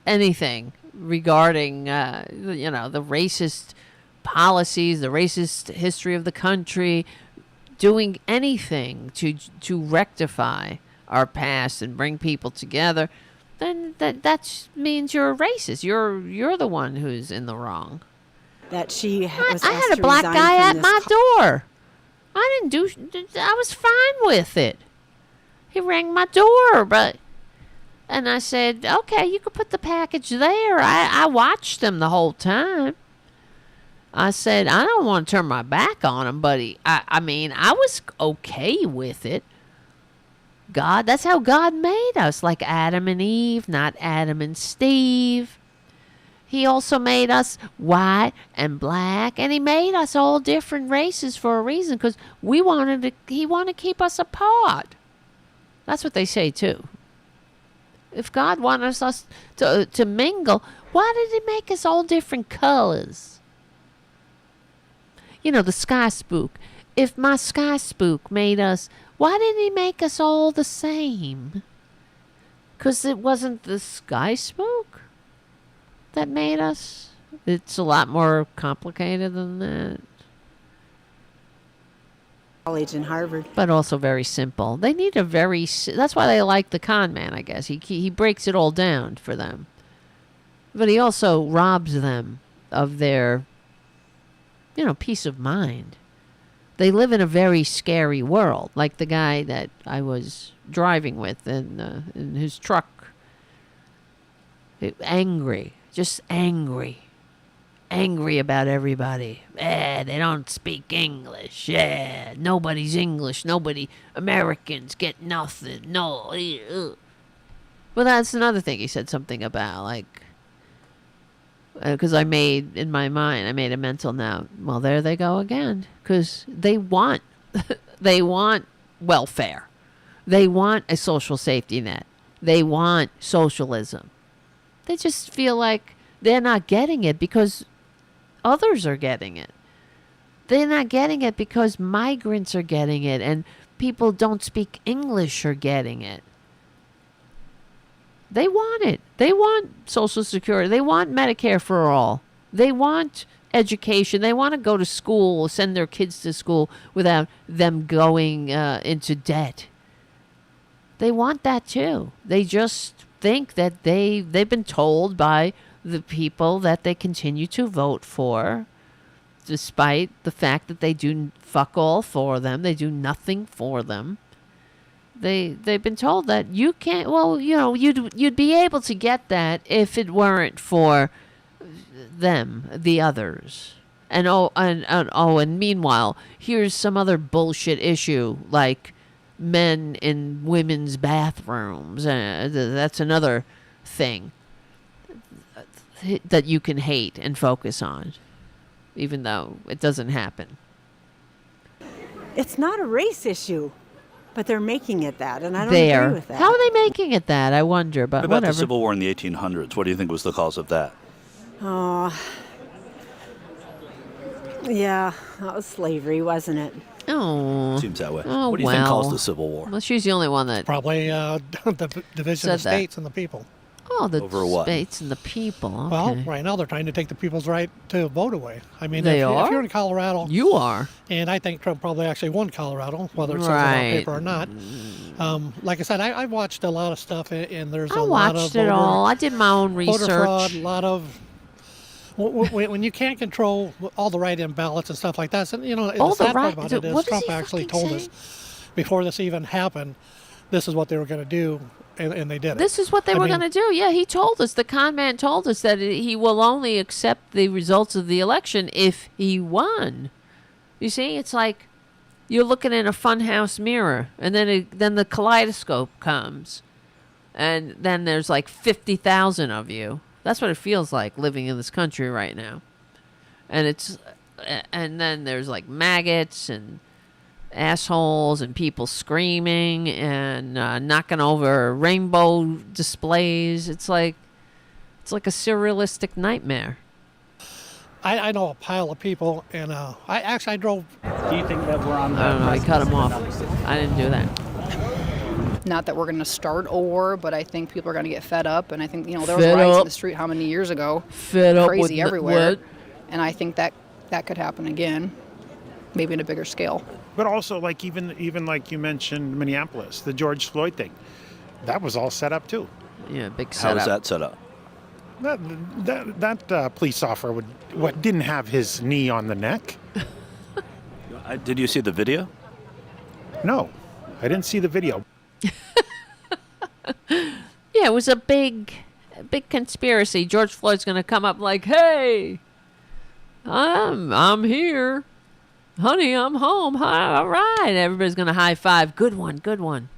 anything regarding, the racist policies, the racist history of the country, doing anything to rectify our past and bring people together, then that means you're a racist. You're the one who's in the wrong. That she was I asked had a to black resign guy from at this my door. I was fine with it. He rang my door, and I said, okay, you could put the package there. I watched him the whole time. I said, I don't want to turn my back on him, but I was okay with it. That's how God made us, like Adam and Eve, not Adam and Steve. He also made us white and black, and he made us all different races for a reason, because he wanted to keep us apart. That's what they say, too. If God wanted us to mingle, why did he make us all different colors? The sky spook. If my sky spook made us, why didn't he make us all the same? Because it wasn't the sky spook that made us. It's a lot more complicated than that. College in Harvard. But also very simple. They need that's why they like the con man, I guess. He breaks it all down for them. But he also robs them of their, peace of mind. They live in a very scary world, like the guy that I was driving with in his truck. Angry. Just angry. Angry about everybody. They don't speak English. Nobody's English. Americans get nothing. No. Well, that's another thing he said something about, because I made a mental note. Well, there they go again. Because they want welfare. They want a social safety net. They want socialism. They just feel like they're not getting it because others are getting it. They're not getting it because migrants are getting it and people don't speak English are getting it. They want it. They want Social Security. They want Medicare for all. They want education. They want to go to school, send their kids to school without them going into debt. They want that too. They just think that they've been told by the people that they continue to vote for, despite the fact that they do fuck all for them. They do nothing for them. They've been told that you can't. Well, you'd be able to get that if it weren't for them, the others. And meanwhile, here's some other bullshit issue like men in women's bathrooms. That's another thing that you can hate and focus on, even though it doesn't happen. It's not a race issue, but they're making it that, and I don't agree with that. How are they making it that? I wonder, but what about whatever. the Civil War in the 1800s? What do you think was the cause of that? Oh, yeah, that was slavery, wasn't it? Oh, seems that way. Oh, what do you think caused the Civil War? Well, she's the only one that probably the division of states and the people. Oh, the Over what? states and the people. Okay. Well, right now they're trying to take the people's right to vote away. I mean, They if are? you're in Colorado, You are. and I think Trump probably actually won Colorado, whether it's on Right. paper or not. Like I said, I watched a lot of stuff, and there's I a lot of watched it all. I did my own voter research. fraud, a lot of. When you can't control all the write-in ballots and stuff like that, so, the sad part about it is what does Trump he actually fucking told say? us before this even happened, this is what they were going to do, and they did it. This is what they were going to do. Yeah, he told us. The con man told us that he will only accept the results of the election if he won. You see, it's like you're looking in a funhouse mirror, and then the kaleidoscope comes. and then there's like 50,000 of you. That's what it feels like living in this country right now. And then there's like maggots and assholes and people screaming and knocking over rainbow displays. It's like a surrealistic nightmare. I know a pile of people, and I drove. Do you think that we're on? I don't know. I cut him off. I didn't do that. Not that we're going to start a war, but I think people are going to get fed up. And I think, there was riots in the street how many years ago? Fed up crazy with everywhere. What? And I think that could happen again, maybe in a bigger scale. But also, like even like you mentioned, Minneapolis, the George Floyd thing, that was all set up too. Yeah, big setup. How was that set up? That police officer didn't have his knee on the neck. Did you see the video? No, I didn't see the video. Yeah, it was a big conspiracy. George Floyd's going to come up like, "Hey, I'm here. Honey, I'm home. Hi, all right." Everybody's going to high five. Good one.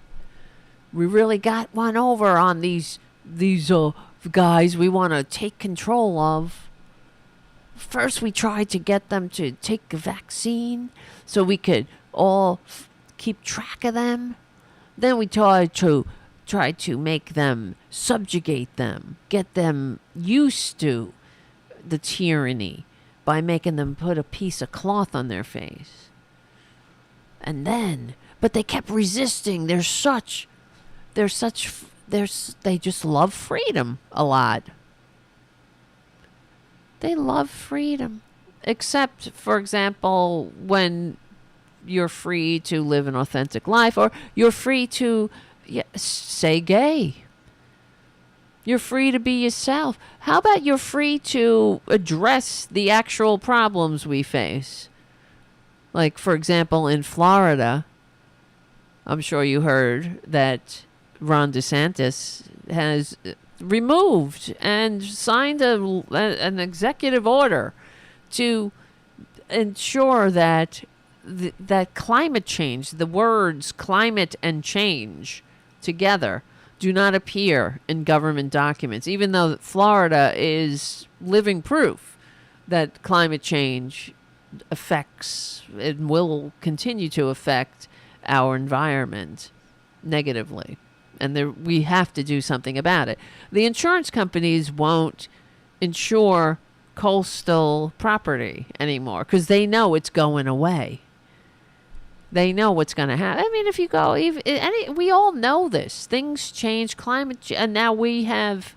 We really got one over on these guys we want to take control of. First, we tried to get them to take a vaccine so we could all keep track of them. Then we tried to make them, subjugate them, get them used to the tyranny by making them put a piece of cloth on their face. But they kept resisting. They just love freedom a lot. They love freedom. Except, for example, when you're free to live an authentic life, or you're free to say gay. You're free to be yourself. How about you're free to address the actual problems we face? Like, for example, in Florida, I'm sure you heard that Ron DeSantis has removed and signed an executive order to ensure that that climate change, the words climate and change together, do not appear in government documents, even though Florida is living proof that climate change affects and will continue to affect our environment negatively. And we have to do something about it. The insurance companies won't insure coastal property anymore because they know it's going away. They know what's going to happen. I mean, if you go, we all know this. Things change, and now we have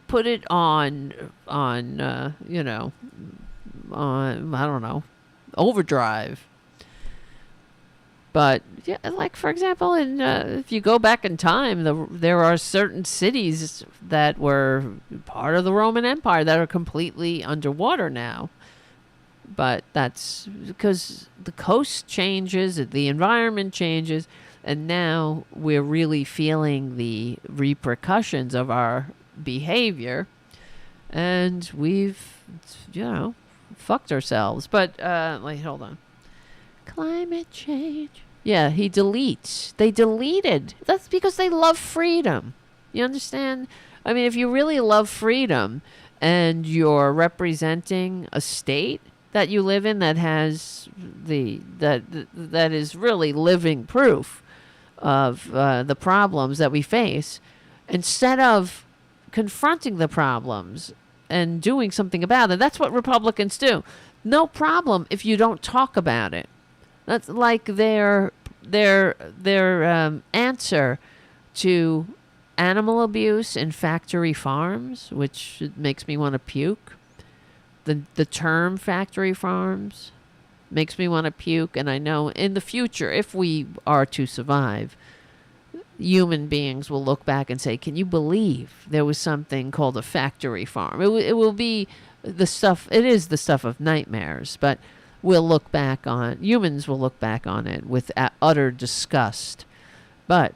put it on I don't know, overdrive. But yeah, like for example, if you go back in time, there are certain cities that were part of the Roman Empire that are completely underwater now. But that's because the coast changes, the environment changes, and now we're really feeling the repercussions of our behavior, and we've, fucked ourselves. But wait, hold on. Climate change. Yeah, he deletes. They deleted. That's because they love freedom. You understand? I mean, if you really love freedom and you're representing a state that you live in that has that is really living proof of the problems that we face, instead of confronting the problems and doing something about it, that's what Republicans do. No problem if you don't talk about it. That's like their answer to animal abuse in factory farms, which makes me want to puke. The term factory farms makes me want to puke, and I know in the future, if we are to survive, human beings will look back and say, "Can you believe there was something called a factory farm?" It will be the stuff. It is the stuff of nightmares, but humans will look back on it with utter disgust. But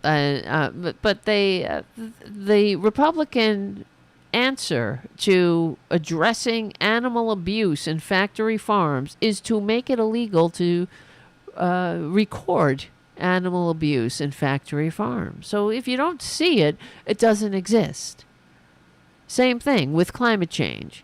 the Republican answer to addressing animal abuse in factory farms is to make it illegal to record animal abuse in factory farms. So if you don't see it, it doesn't exist. Same thing with climate change.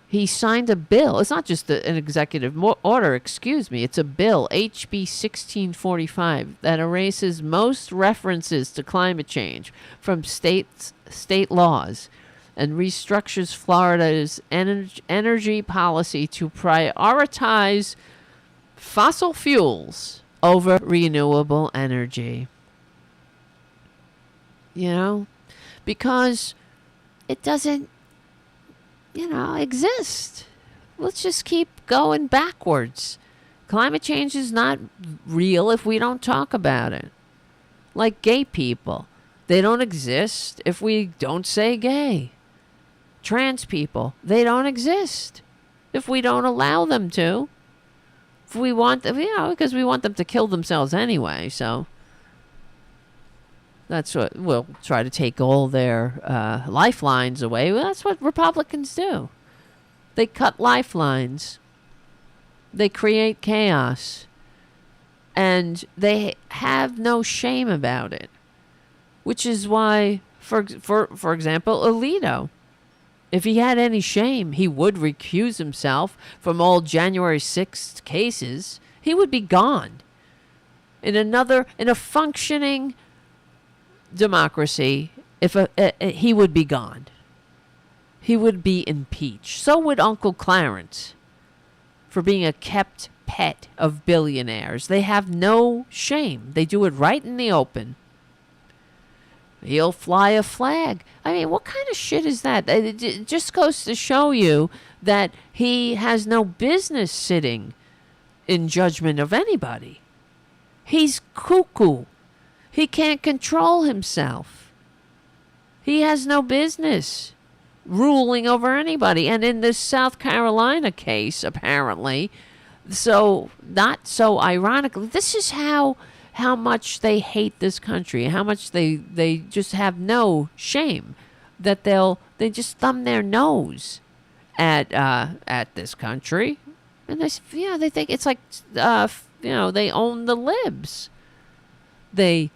He signed a bill. It's not just an executive order, excuse me. It's a bill, HB 1645, that erases most references to climate change from state laws and restructures Florida's energy policy to prioritize fossil fuels over renewable energy. You know, because it doesn't, exist. Let's just keep going backwards. Climate change is not real if we don't talk about it. Like gay people, they don't exist if we don't say gay. Trans people, they don't exist if we don't allow them to. If we want them, because we want them to kill themselves anyway, so that's what we'll try to take all their lifelines away. Well, that's what Republicans do. They cut lifelines. They create chaos. And they have no shame about it. Which is why, for example, Alito, if he had any shame, he would recuse himself from all January 6th cases. He would be gone. In a functioning democracy, he would be gone. He would be impeached. So would Uncle Clarence for being a kept pet of billionaires. They have no shame. They do it right in the open. He'll fly a flag. I mean, what kind of shit is that? It just goes to show you that he has no business sitting in judgment of anybody. He's cuckoo. He can't control himself. He has no business ruling over anybody. And in this South Carolina case, apparently, so not so ironically, this is how much they hate this country, how much they just have no shame, that they just thumb their nose at this country, and they think it's like they own the libs. They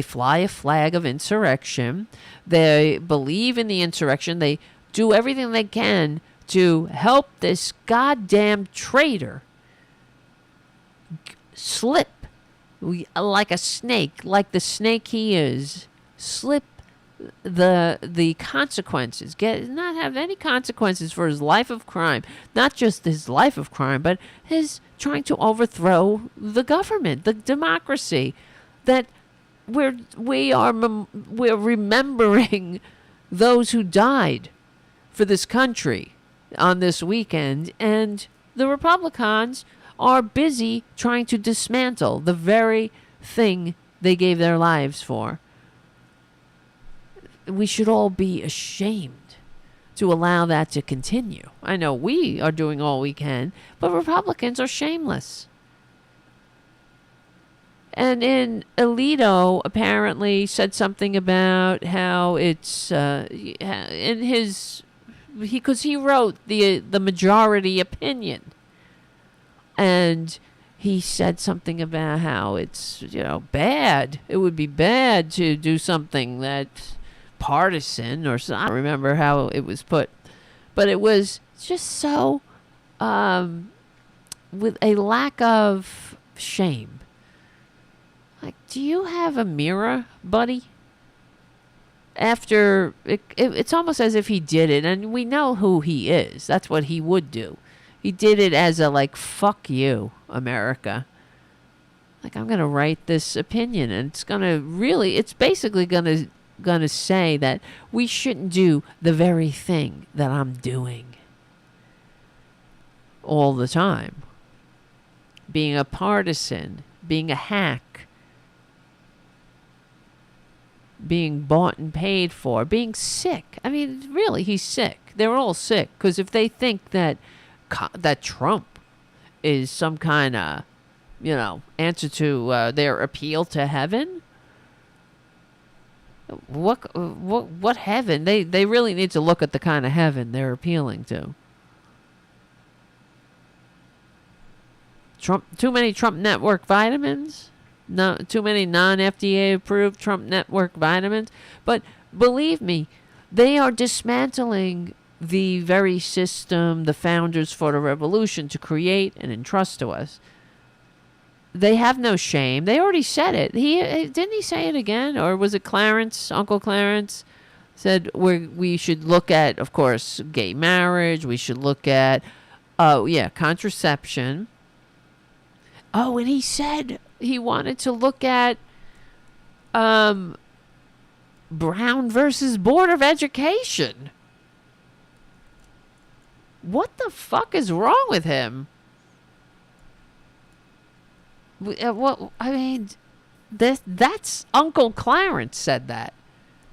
fly a flag of insurrection. They believe in the insurrection. They do everything they can to help this goddamn traitor slip like a snake, like the snake he is, slip the consequences, not have any consequences for his life of crime, not just his life of crime, but his trying to overthrow the government, the democracy, that we're remembering those who died for this country on this weekend, and the Republicans are busy trying to dismantle the very thing they gave their lives for. We should all be ashamed to allow that to continue. I know we are doing all we can, but Republicans are shameless. And in Alito apparently said something about how it's in his, because he wrote the majority opinion, and he said something about how it's bad. It would be bad to do something that's partisan, or so, I don't remember how it was put, but it was just so with a lack of shame. Like, do you have a mirror, buddy? After it's almost as if he did it, and we know who he is. That's what he would do. He did it as a fuck you, America. Like, I'm gonna write this opinion, and it's basically gonna say that we shouldn't do the very thing that I'm doing all the time. Being a partisan, being a hack, being bought and paid for, being sick. I mean, really, he's sick. They're all sick, because if they think that Trump is some kind of, answer to their appeal to heaven, what heaven? They really need to look at the kind of heaven they're appealing to. Too many Trump Network vitamins. No, too many non-FDA approved Trump Network vitamins. But believe me, they are dismantling the very system the founders fought a revolution to create and entrust to us. They have no shame. They already said it. Didn't he say it again? Or was it Clarence, Uncle Clarence? Said we should look at, of course, gay marriage. We should look at, contraception. Oh, and he said he wanted to look at Brown versus Board of Education. What the fuck is wrong with him? That's Uncle Clarence said that.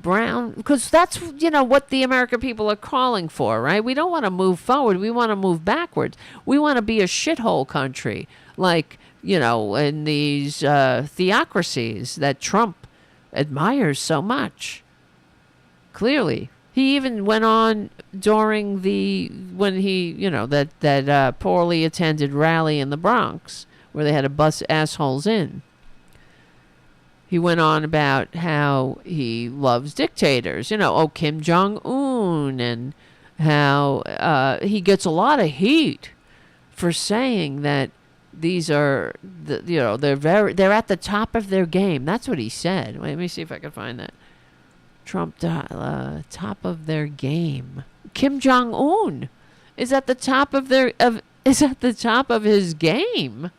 Brown, because that's, what the American people are calling for, right? We don't want to move forward. We want to move backwards. We want to be a shithole country, like, in these theocracies that Trump admires so much. Clearly. He even went on during when he, that poorly attended rally in the Bronx, where they had to bus assholes in. He went on about how he loves dictators, Kim Jong-un, and how he gets a lot of heat for saying that these are, they're at the top of their game. That's what he said. Wait, let me see if I can find that. Trump, top of their game. Kim Jong-un is at the top of his game.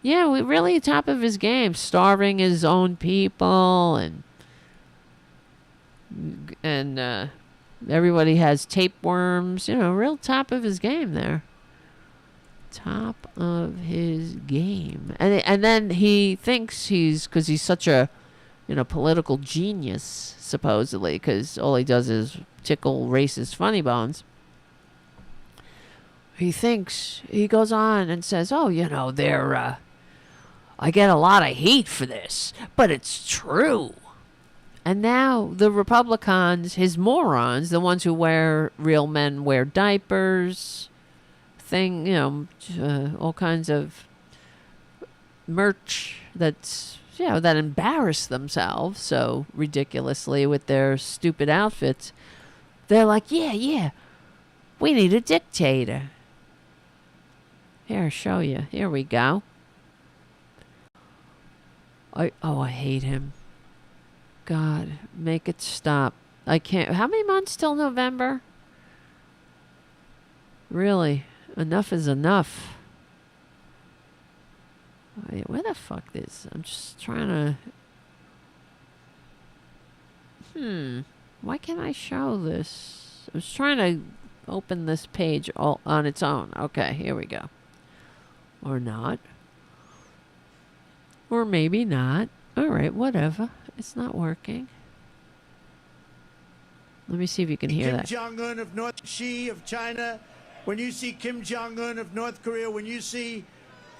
Yeah, really top of his game, starving his own people, and everybody has tapeworms. Real top of his game there. Top of his game, and then he thinks because he's such a, political genius, supposedly, because all he does is tickle racist funny bones. He goes on and says, they're. I get a lot of heat for this, but it's true. And now the Republicans, his morons, the ones who real men wear diapers, all kinds of merch that embarrass themselves so ridiculously with their stupid outfits. They're like, yeah, we need a dictator. Here, I'll show you. Here we go. I hate him. God, make it stop. I can't. How many months till November? Really, enough is enough. Wait, where the fuck is? I'm just trying to. Why can't I show this? I was trying to open this page all on its own. Okay, here we go. Or not. Or maybe not. All right, whatever. It's not working. Let me see if you can hear that. Kim Jong-un of North Xi of China, when you see Kim Jong-un of North Korea, when you see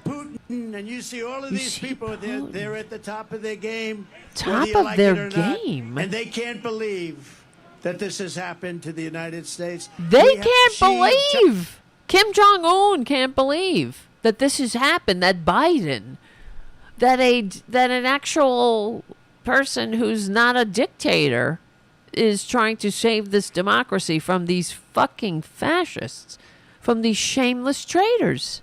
Putin, and you see all of these people, they're at the top of their game. Top of their game? And they can't believe that this has happened to the United States. They can't believe. Kim Jong-un can't believe that this has happened, that Biden, that an actual person who's not a dictator is trying to save this democracy from these fucking fascists, from these shameless traitors.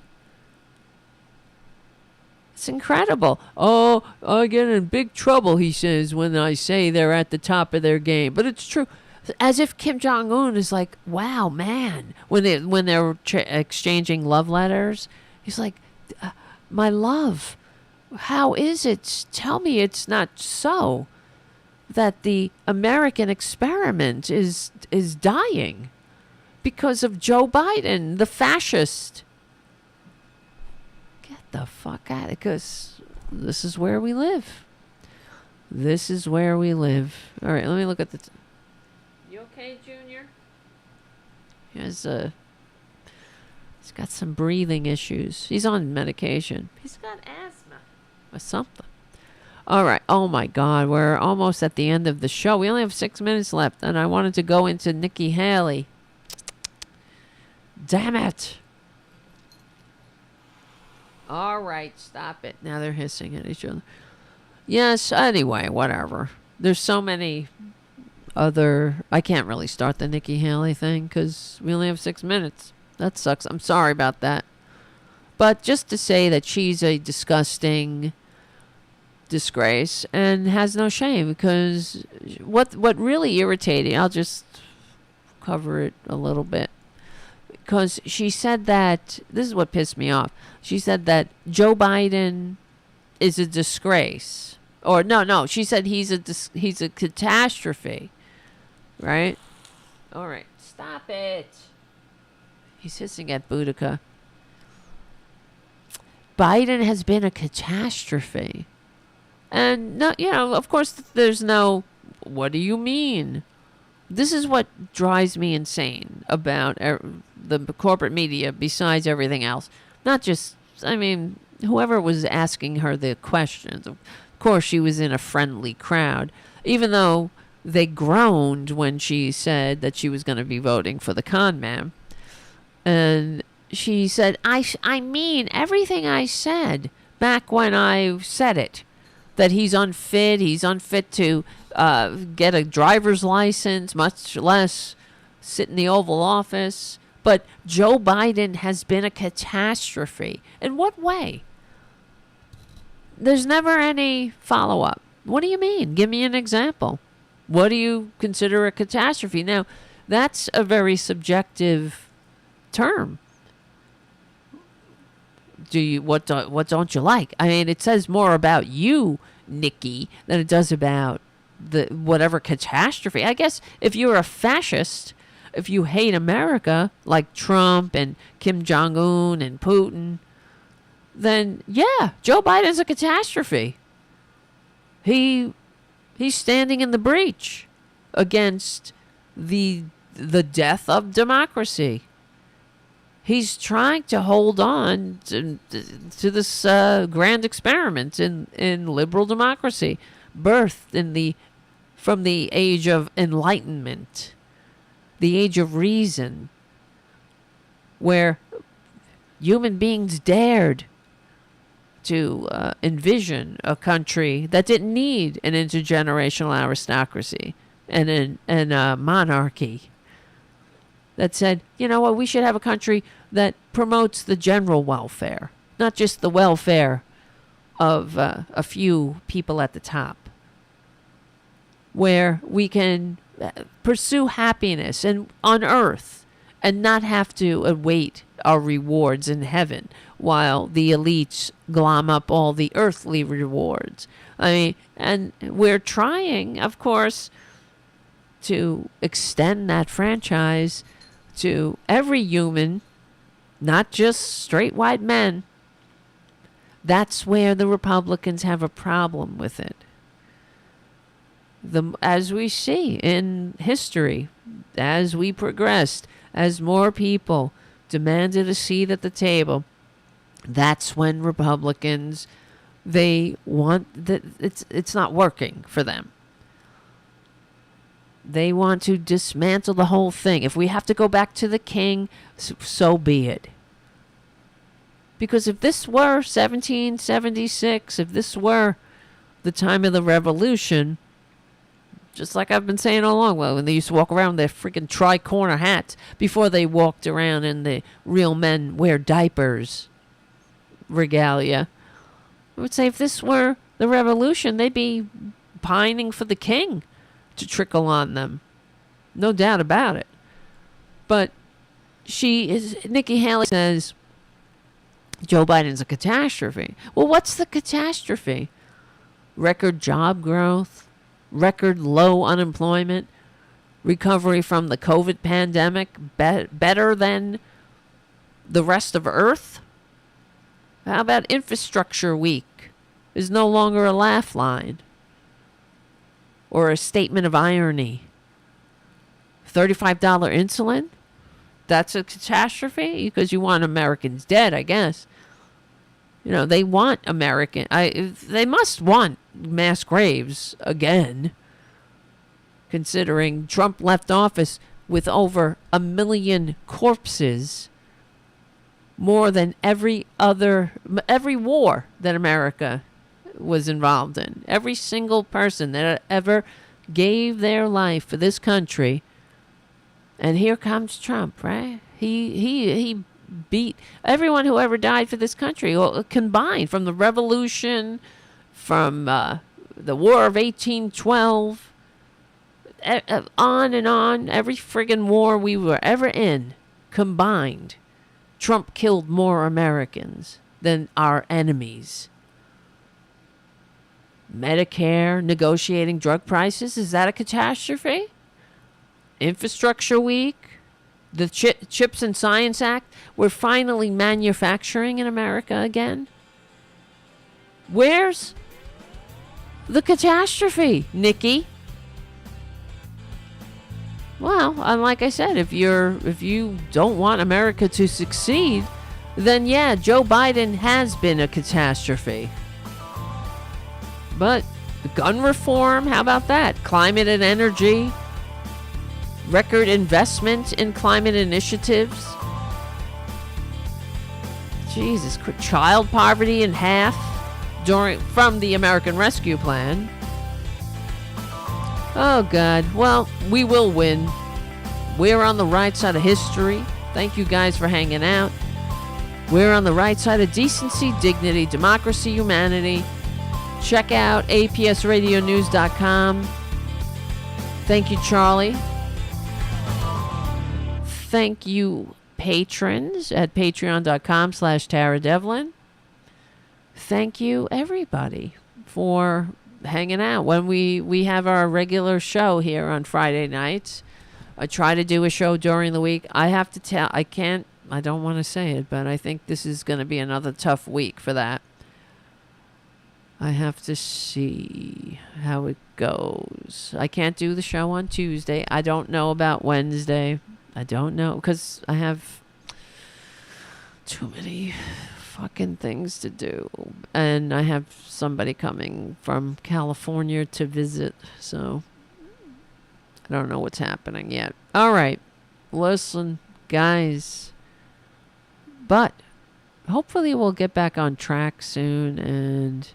It's incredible. Oh, I get in big trouble, he says, when I say they're at the top of their game. But it's true. As if Kim Jong-un is like, wow, man. When they're exchanging love letters, he's like, my love, how is it? Tell me it's not so that the American experiment is dying because of Joe Biden, the fascist. Get the fuck out of it, because this is where we live. This is where we live. All right, let me look at the... You okay, Junior? He's got some breathing issues. He's on medication. He's got asthma or something. All right. Oh, my God. We're almost at the end of the show. We only have 6 minutes left, and I wanted to go into Nikki Haley. Damn it. All right, stop it. Now they're hissing at each other. Yes, anyway, whatever. There's so many other... I can't really start the Nikki Haley thing because we only have 6 minutes. That sucks. I'm sorry about that. But just to say that she's a disgusting disgrace and has no shame, because what really irritating, I'll just cover it a little bit, because she said that, this is what pissed me off. She said that Joe Biden is a disgrace. Or no, she said he's a catastrophe. Right? All right, stop it. He's hissing at Boudica. Biden has been a catastrophe. And, no, of course, there's no, what do you mean? This is what drives me insane about the corporate media, besides everything else. Not just, whoever was asking her the questions. Of course, she was in a friendly crowd, even though they groaned when she said that she was going to be voting for the con man. And she said, I mean everything I said back when I said it. That he's unfit to get a driver's license, much less sit in the Oval Office. But Joe Biden has been a catastrophe. In what way? There's never any follow-up. What do you mean? Give me an example. What do you consider a catastrophe? Now, that's a very subjective term. What don't you like? It says more about you, Nikki, than it does about the whatever catastrophe. I guess if you're a fascist, if you hate America, like Trump and Kim Jong-un and Putin, then yeah, Joe Biden's a catastrophe. He's standing in the breach against the death of democracy. He's trying to hold on to this grand experiment in liberal democracy, birthed from the age of enlightenment, the age of reason, where human beings dared to envision a country that didn't need an intergenerational aristocracy and a monarchy. That said, you know what, we should have a country that promotes the general welfare, not just the welfare of a few people at the top, where we can pursue happiness on earth and not have to await our rewards in heaven while the elites glom up all the earthly rewards. And we're trying, of course, to extend that franchise to every human, not just straight white men. That's where the Republicans have a problem with it. As we see in history, as we progressed, as more people demanded a seat at the table, that's when Republicans, they want that it's not working for them. They want to dismantle the whole thing. If we have to go back to the king, so be it. Because if this were 1776, if this were the time of the revolution, just like I've been saying all along, when they used to walk around with their freaking tri-corner hats before they walked around in the real men wear diapers regalia. I would say if this were the revolution, they'd be pining for the king to trickle on them. No doubt about it. But Nikki Haley says Joe Biden's a catastrophe. Well, what's the catastrophe? Record job growth, record low unemployment, recovery from the COVID pandemic better than the rest of Earth? How about infrastructure week is no longer a laugh line or a statement of irony? $35 insulin? That's a catastrophe? Because you want Americans dead, I guess. They want they must want mass graves again, considering Trump left office with over 1 million corpses more than every war that America was involved in. Every single person that ever gave their life for this country. And here comes Trump, right? He beat everyone who ever died for this country, combined, from the Revolution, from the War of 1812, on and on. Every friggin' war we were ever in, combined, Trump killed more Americans than our enemies. Medicare, negotiating drug prices, is that a catastrophe? Infrastructure Week, the Chips and Science Act, we're finally manufacturing in America again. Where's the catastrophe, Nikki? Well, and like I said, if you don't want America to succeed, then yeah, Joe Biden has been a catastrophe. But gun reform, how about that? Climate and energy, record investment in climate initiatives. Jesus, child poverty in half from the American Rescue Plan. Oh, God. Well, we will win. We're on the right side of history. Thank you guys for hanging out. We're on the right side of decency, dignity, democracy, humanity. Check out apsradionews.com. Thank you, Charlie. Thank you, patrons at patreon.com/TaraDevlin. Thank you, everybody, for hanging out. When we have our regular show here on Friday nights, I try to do a show during the week. I have to tell, I don't want to say it, but I think this is going to be another tough week for that. I have to see how it goes. I can't do the show on Tuesday. I don't know about Wednesday. I don't know, because I have too many fucking things to do. And I have somebody coming from California to visit, so I don't know what's happening yet. All right. Listen, guys. But hopefully we'll get back on track soon. And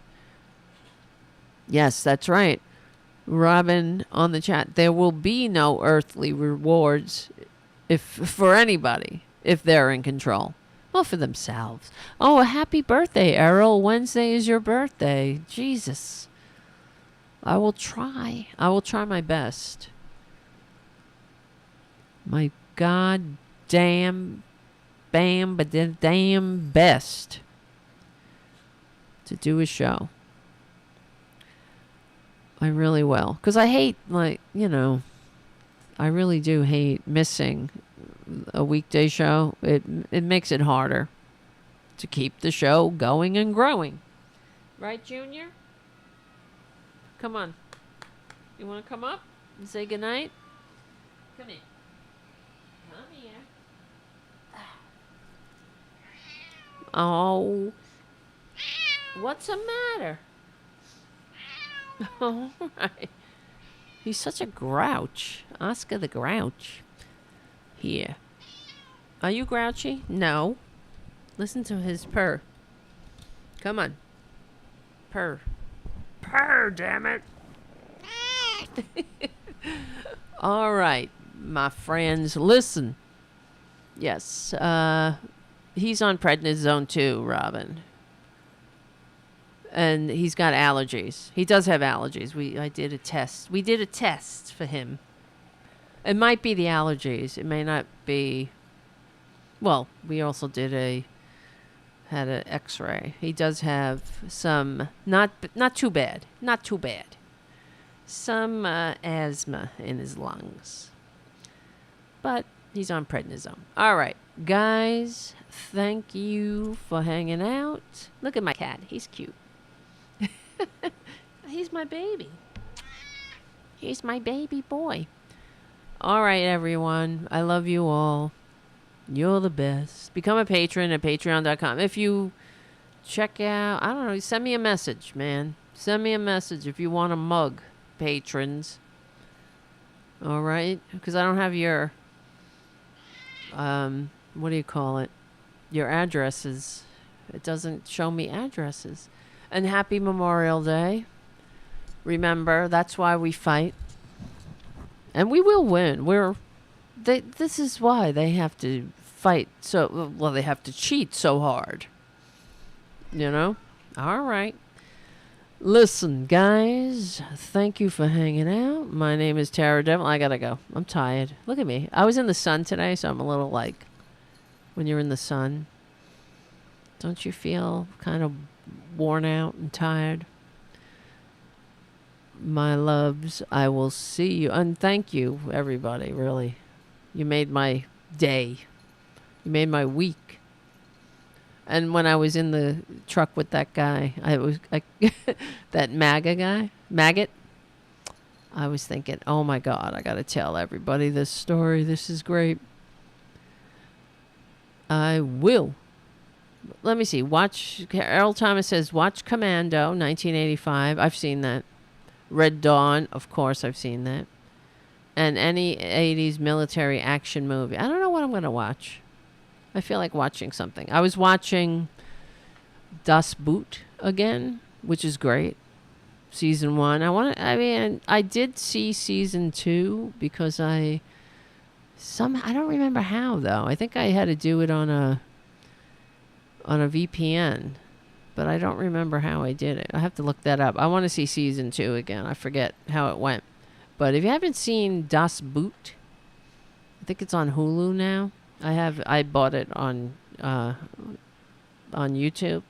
yes, that's right. Robin on the chat. There will be no earthly rewards for anybody if they're in control. Well, for themselves. Oh, a happy birthday, Errol. Wednesday is your birthday. Jesus. I will try. I will try my best. My goddamn damn best to do a show. I really will. Because I hate, I really do hate missing a weekday show. It makes it harder to keep the show going and growing. Right, Junior? Come on. You want to come up and say goodnight? Come here. Come here. Oh. What's the matter? All right. He's such a grouch. Oscar the Grouch. Here. Are you grouchy? No. Listen to his purr. Come on. Purr. Purr, damn it. All right, my friends. Listen. Yes. He's on prednisone too, Robin. And he's got allergies. He does have allergies. I did a test. We did a test for him. It might be the allergies. It may not be. Well, we also had an X-ray. He does have some not too bad. Not too bad. Some asthma in his lungs. But he's on prednisone. All right, guys. Thank you for hanging out. Look at my cat. He's cute. He's my baby. He's my baby boy. All right, everyone. I love you all. You're the best. Become a patron at patreon.com. If you check out, I don't know, send me a message, man. Send me a message if you want a mug, patrons. All right? Because I don't have your, what do you call it? your addresses. It doesn't show me addresses. And happy Memorial Day. Remember, that's why we fight. And we will win. This is why they have to fight they have to cheat so hard. You know? All right. Listen, guys, thank you for hanging out. My name is Tara Devil. I gotta go. I'm tired. Look at me. I was in the sun today, so I'm a little like, when you're in the sun, don't you feel kind of worn out and tired? My loves, I will see you. And thank you, everybody, really. You made my day. You made my week. And when I was in the truck with that guy, that maggot, I was thinking, oh my God, I got to tell everybody this story. This is great. I will. Let me see. Errol Thomas says, watch Commando, 1985. I've seen that. Red Dawn, of course, I've seen that. And any 80s military action movie. I don't know what I'm going to watch. I feel like watching something. I was watching Das Boot again, which is great. Season 1. I did see season 2 because I don't remember how though. I think I had to do it on a VPN, but I don't remember how I did it. I have to look that up. I want to see season 2 again. I forget how it went. But if you haven't seen Das Boot, I think it's on Hulu now. I bought it on YouTube,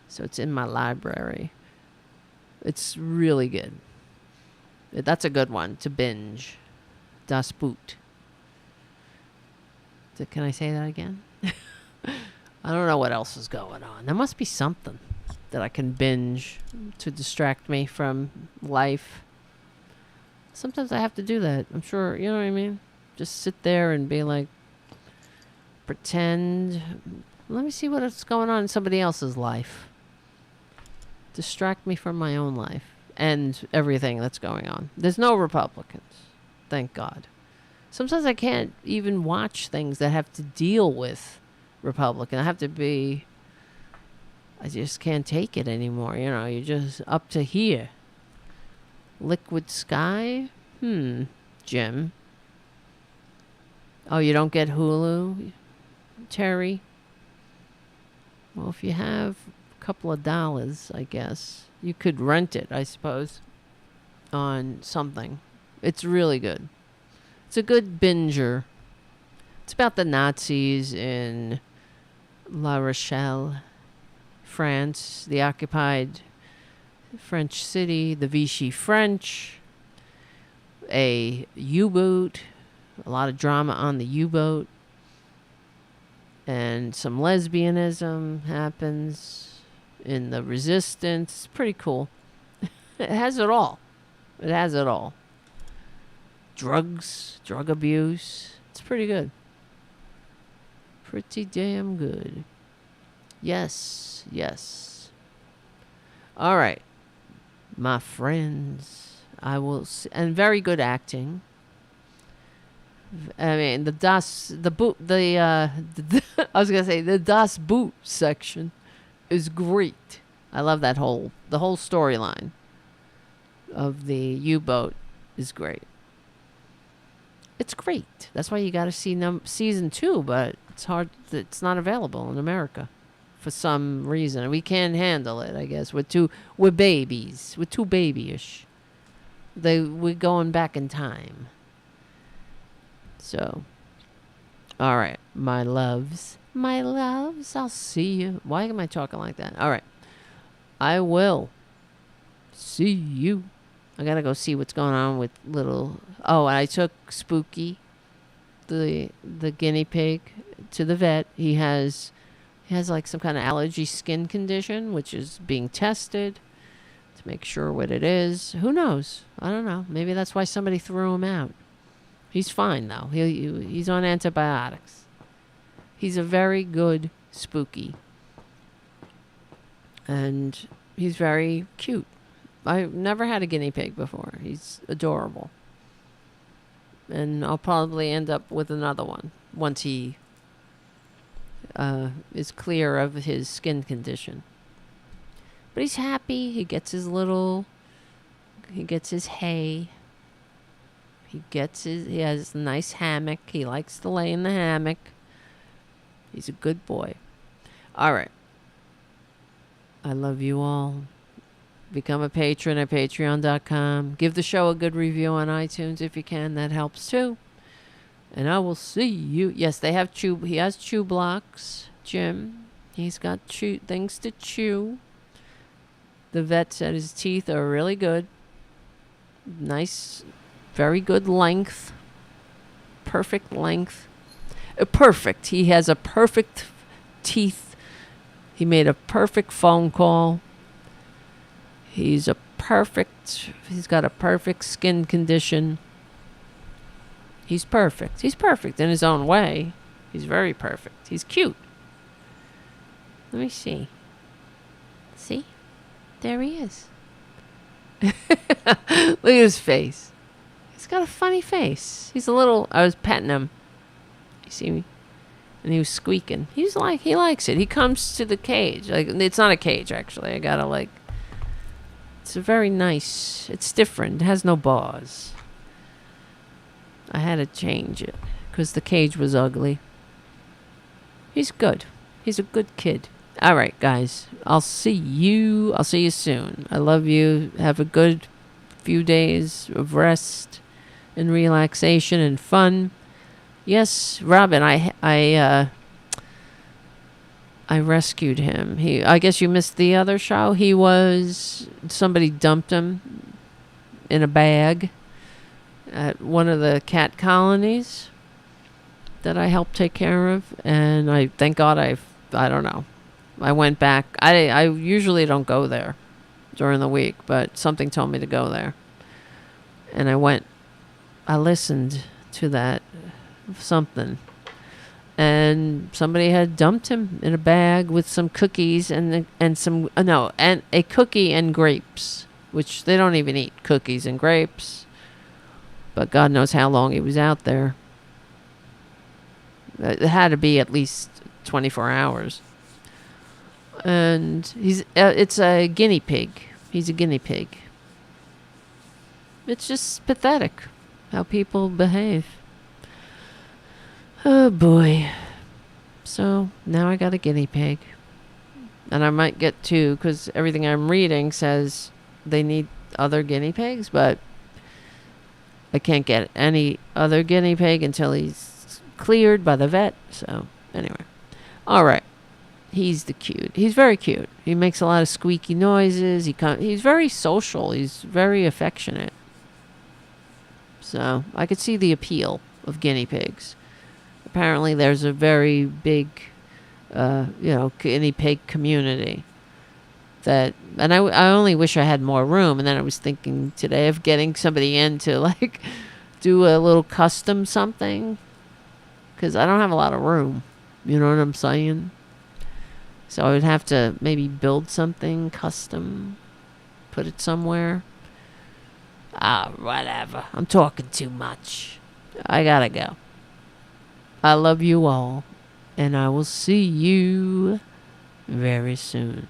so it's in my library. It's really good. That's a good one to binge. Das Boot. Can I say that again? I don't know what else is going on. There must be something that I can binge to distract me from life. Sometimes I have to do that. I'm sure, you know what I mean? Just sit there and be like, pretend. Let me see what's going on in somebody else's life. Distract me from my own life and everything that's going on. There's no Republicans. Thank God. Sometimes I can't even watch things that have to deal with Republican. I just can't take it anymore. You know, you're just up to here. Liquid Sky? Jim. Oh, you don't get Hulu, Terry? Well, if you have a couple of dollars, I guess, you could rent it, I suppose, on something. It's really good. It's a good binger. It's about the Nazis in La Rochelle, France, the occupied French city, the Vichy French, a U-boat, a lot of drama on the U-boat, and some lesbianism happens in the resistance. It's pretty cool. It has it all. It has it all. Drugs, drug abuse. It's pretty good. Pretty damn good. Yes, yes. All right. My friends, I will and very good acting. I mean, the Das Boot section is great. I love the whole storyline of the U-boat is great. It's great. That's why you got to see season 2, but it's hard. It's not available in America for some reason. We can't handle it, I guess. We're babies. We're too babyish. We're going back in time. So, all right, my loves, I'll see you. Why am I talking like that? All right, I will see you. I gotta go see what's going on with little. Oh, I took Spooky, the guinea pig, to the vet. He has like some kind of allergy skin condition, which is being tested to make sure what it is. Who knows? I don't know. Maybe that's why somebody threw him out. He's fine though. He's on antibiotics. He's a very good Spooky. And he's very cute. I've never had a guinea pig before. He's adorable. And I'll probably end up with another one once he is clear of his skin condition. But he's happy. He gets his hay. He has a nice hammock. He likes to lay in the hammock. He's a good boy. All right. I love you all. Become a patron at patreon.com. Give the show a good review on iTunes if you can. That helps too. And I will see you. Yes, they have chew. He has chew blocks, Jim. He's got things to chew. The vet said his teeth are really good. Nice, very good length. Perfect length. Perfect. He has a perfect teeth. He made a perfect phone call. He's got a perfect skin condition. He's perfect. He's perfect in his own way. He's very perfect. He's cute. Let me see. See? There he is. Look at his face. He's got a funny face. I was petting him. You see me? And he was squeaking. He likes it. He comes to the cage. It's not a cage, actually. It's a very nice. It's different. It has no bars. I had to change it because the cage was ugly. He's good. He's a good kid. All right, guys. I'll see you soon. I love you. Have a good few days of rest and relaxation and fun. Yes, Robin, I rescued him. I guess you missed the other show. Somebody dumped him in a bag at one of the cat colonies that I helped take care of, and thank God I don't know. I went back. I usually don't go there during the week, but something told me to go there. And I went. I listened to that something. And somebody had dumped him in a bag with some cookies and a cookie and grapes, which they don't even eat cookies and grapes. But God knows how long he was out there. It had to be at least 24 hours. And it's a guinea pig. He's a guinea pig. It's just pathetic how people behave. Oh boy. So now I got a guinea pig. And I might get two, because everything I'm reading says they need other guinea pigs, but I can't get any other guinea pig until he's cleared by the vet. So anyway. All right. He's cute. He's very cute. He makes a lot of squeaky noises. He's very social. He's very affectionate. So I could see the appeal of guinea pigs. Apparently there's a very big, guinea pig community. And I only wish I had more room. And then I was thinking today of getting somebody in to do a little custom something. Because I don't have a lot of room. You know what I'm saying? So I would have to maybe build something custom, put it somewhere. Whatever. I'm talking too much. I gotta go. I love you all, and I will see you very soon.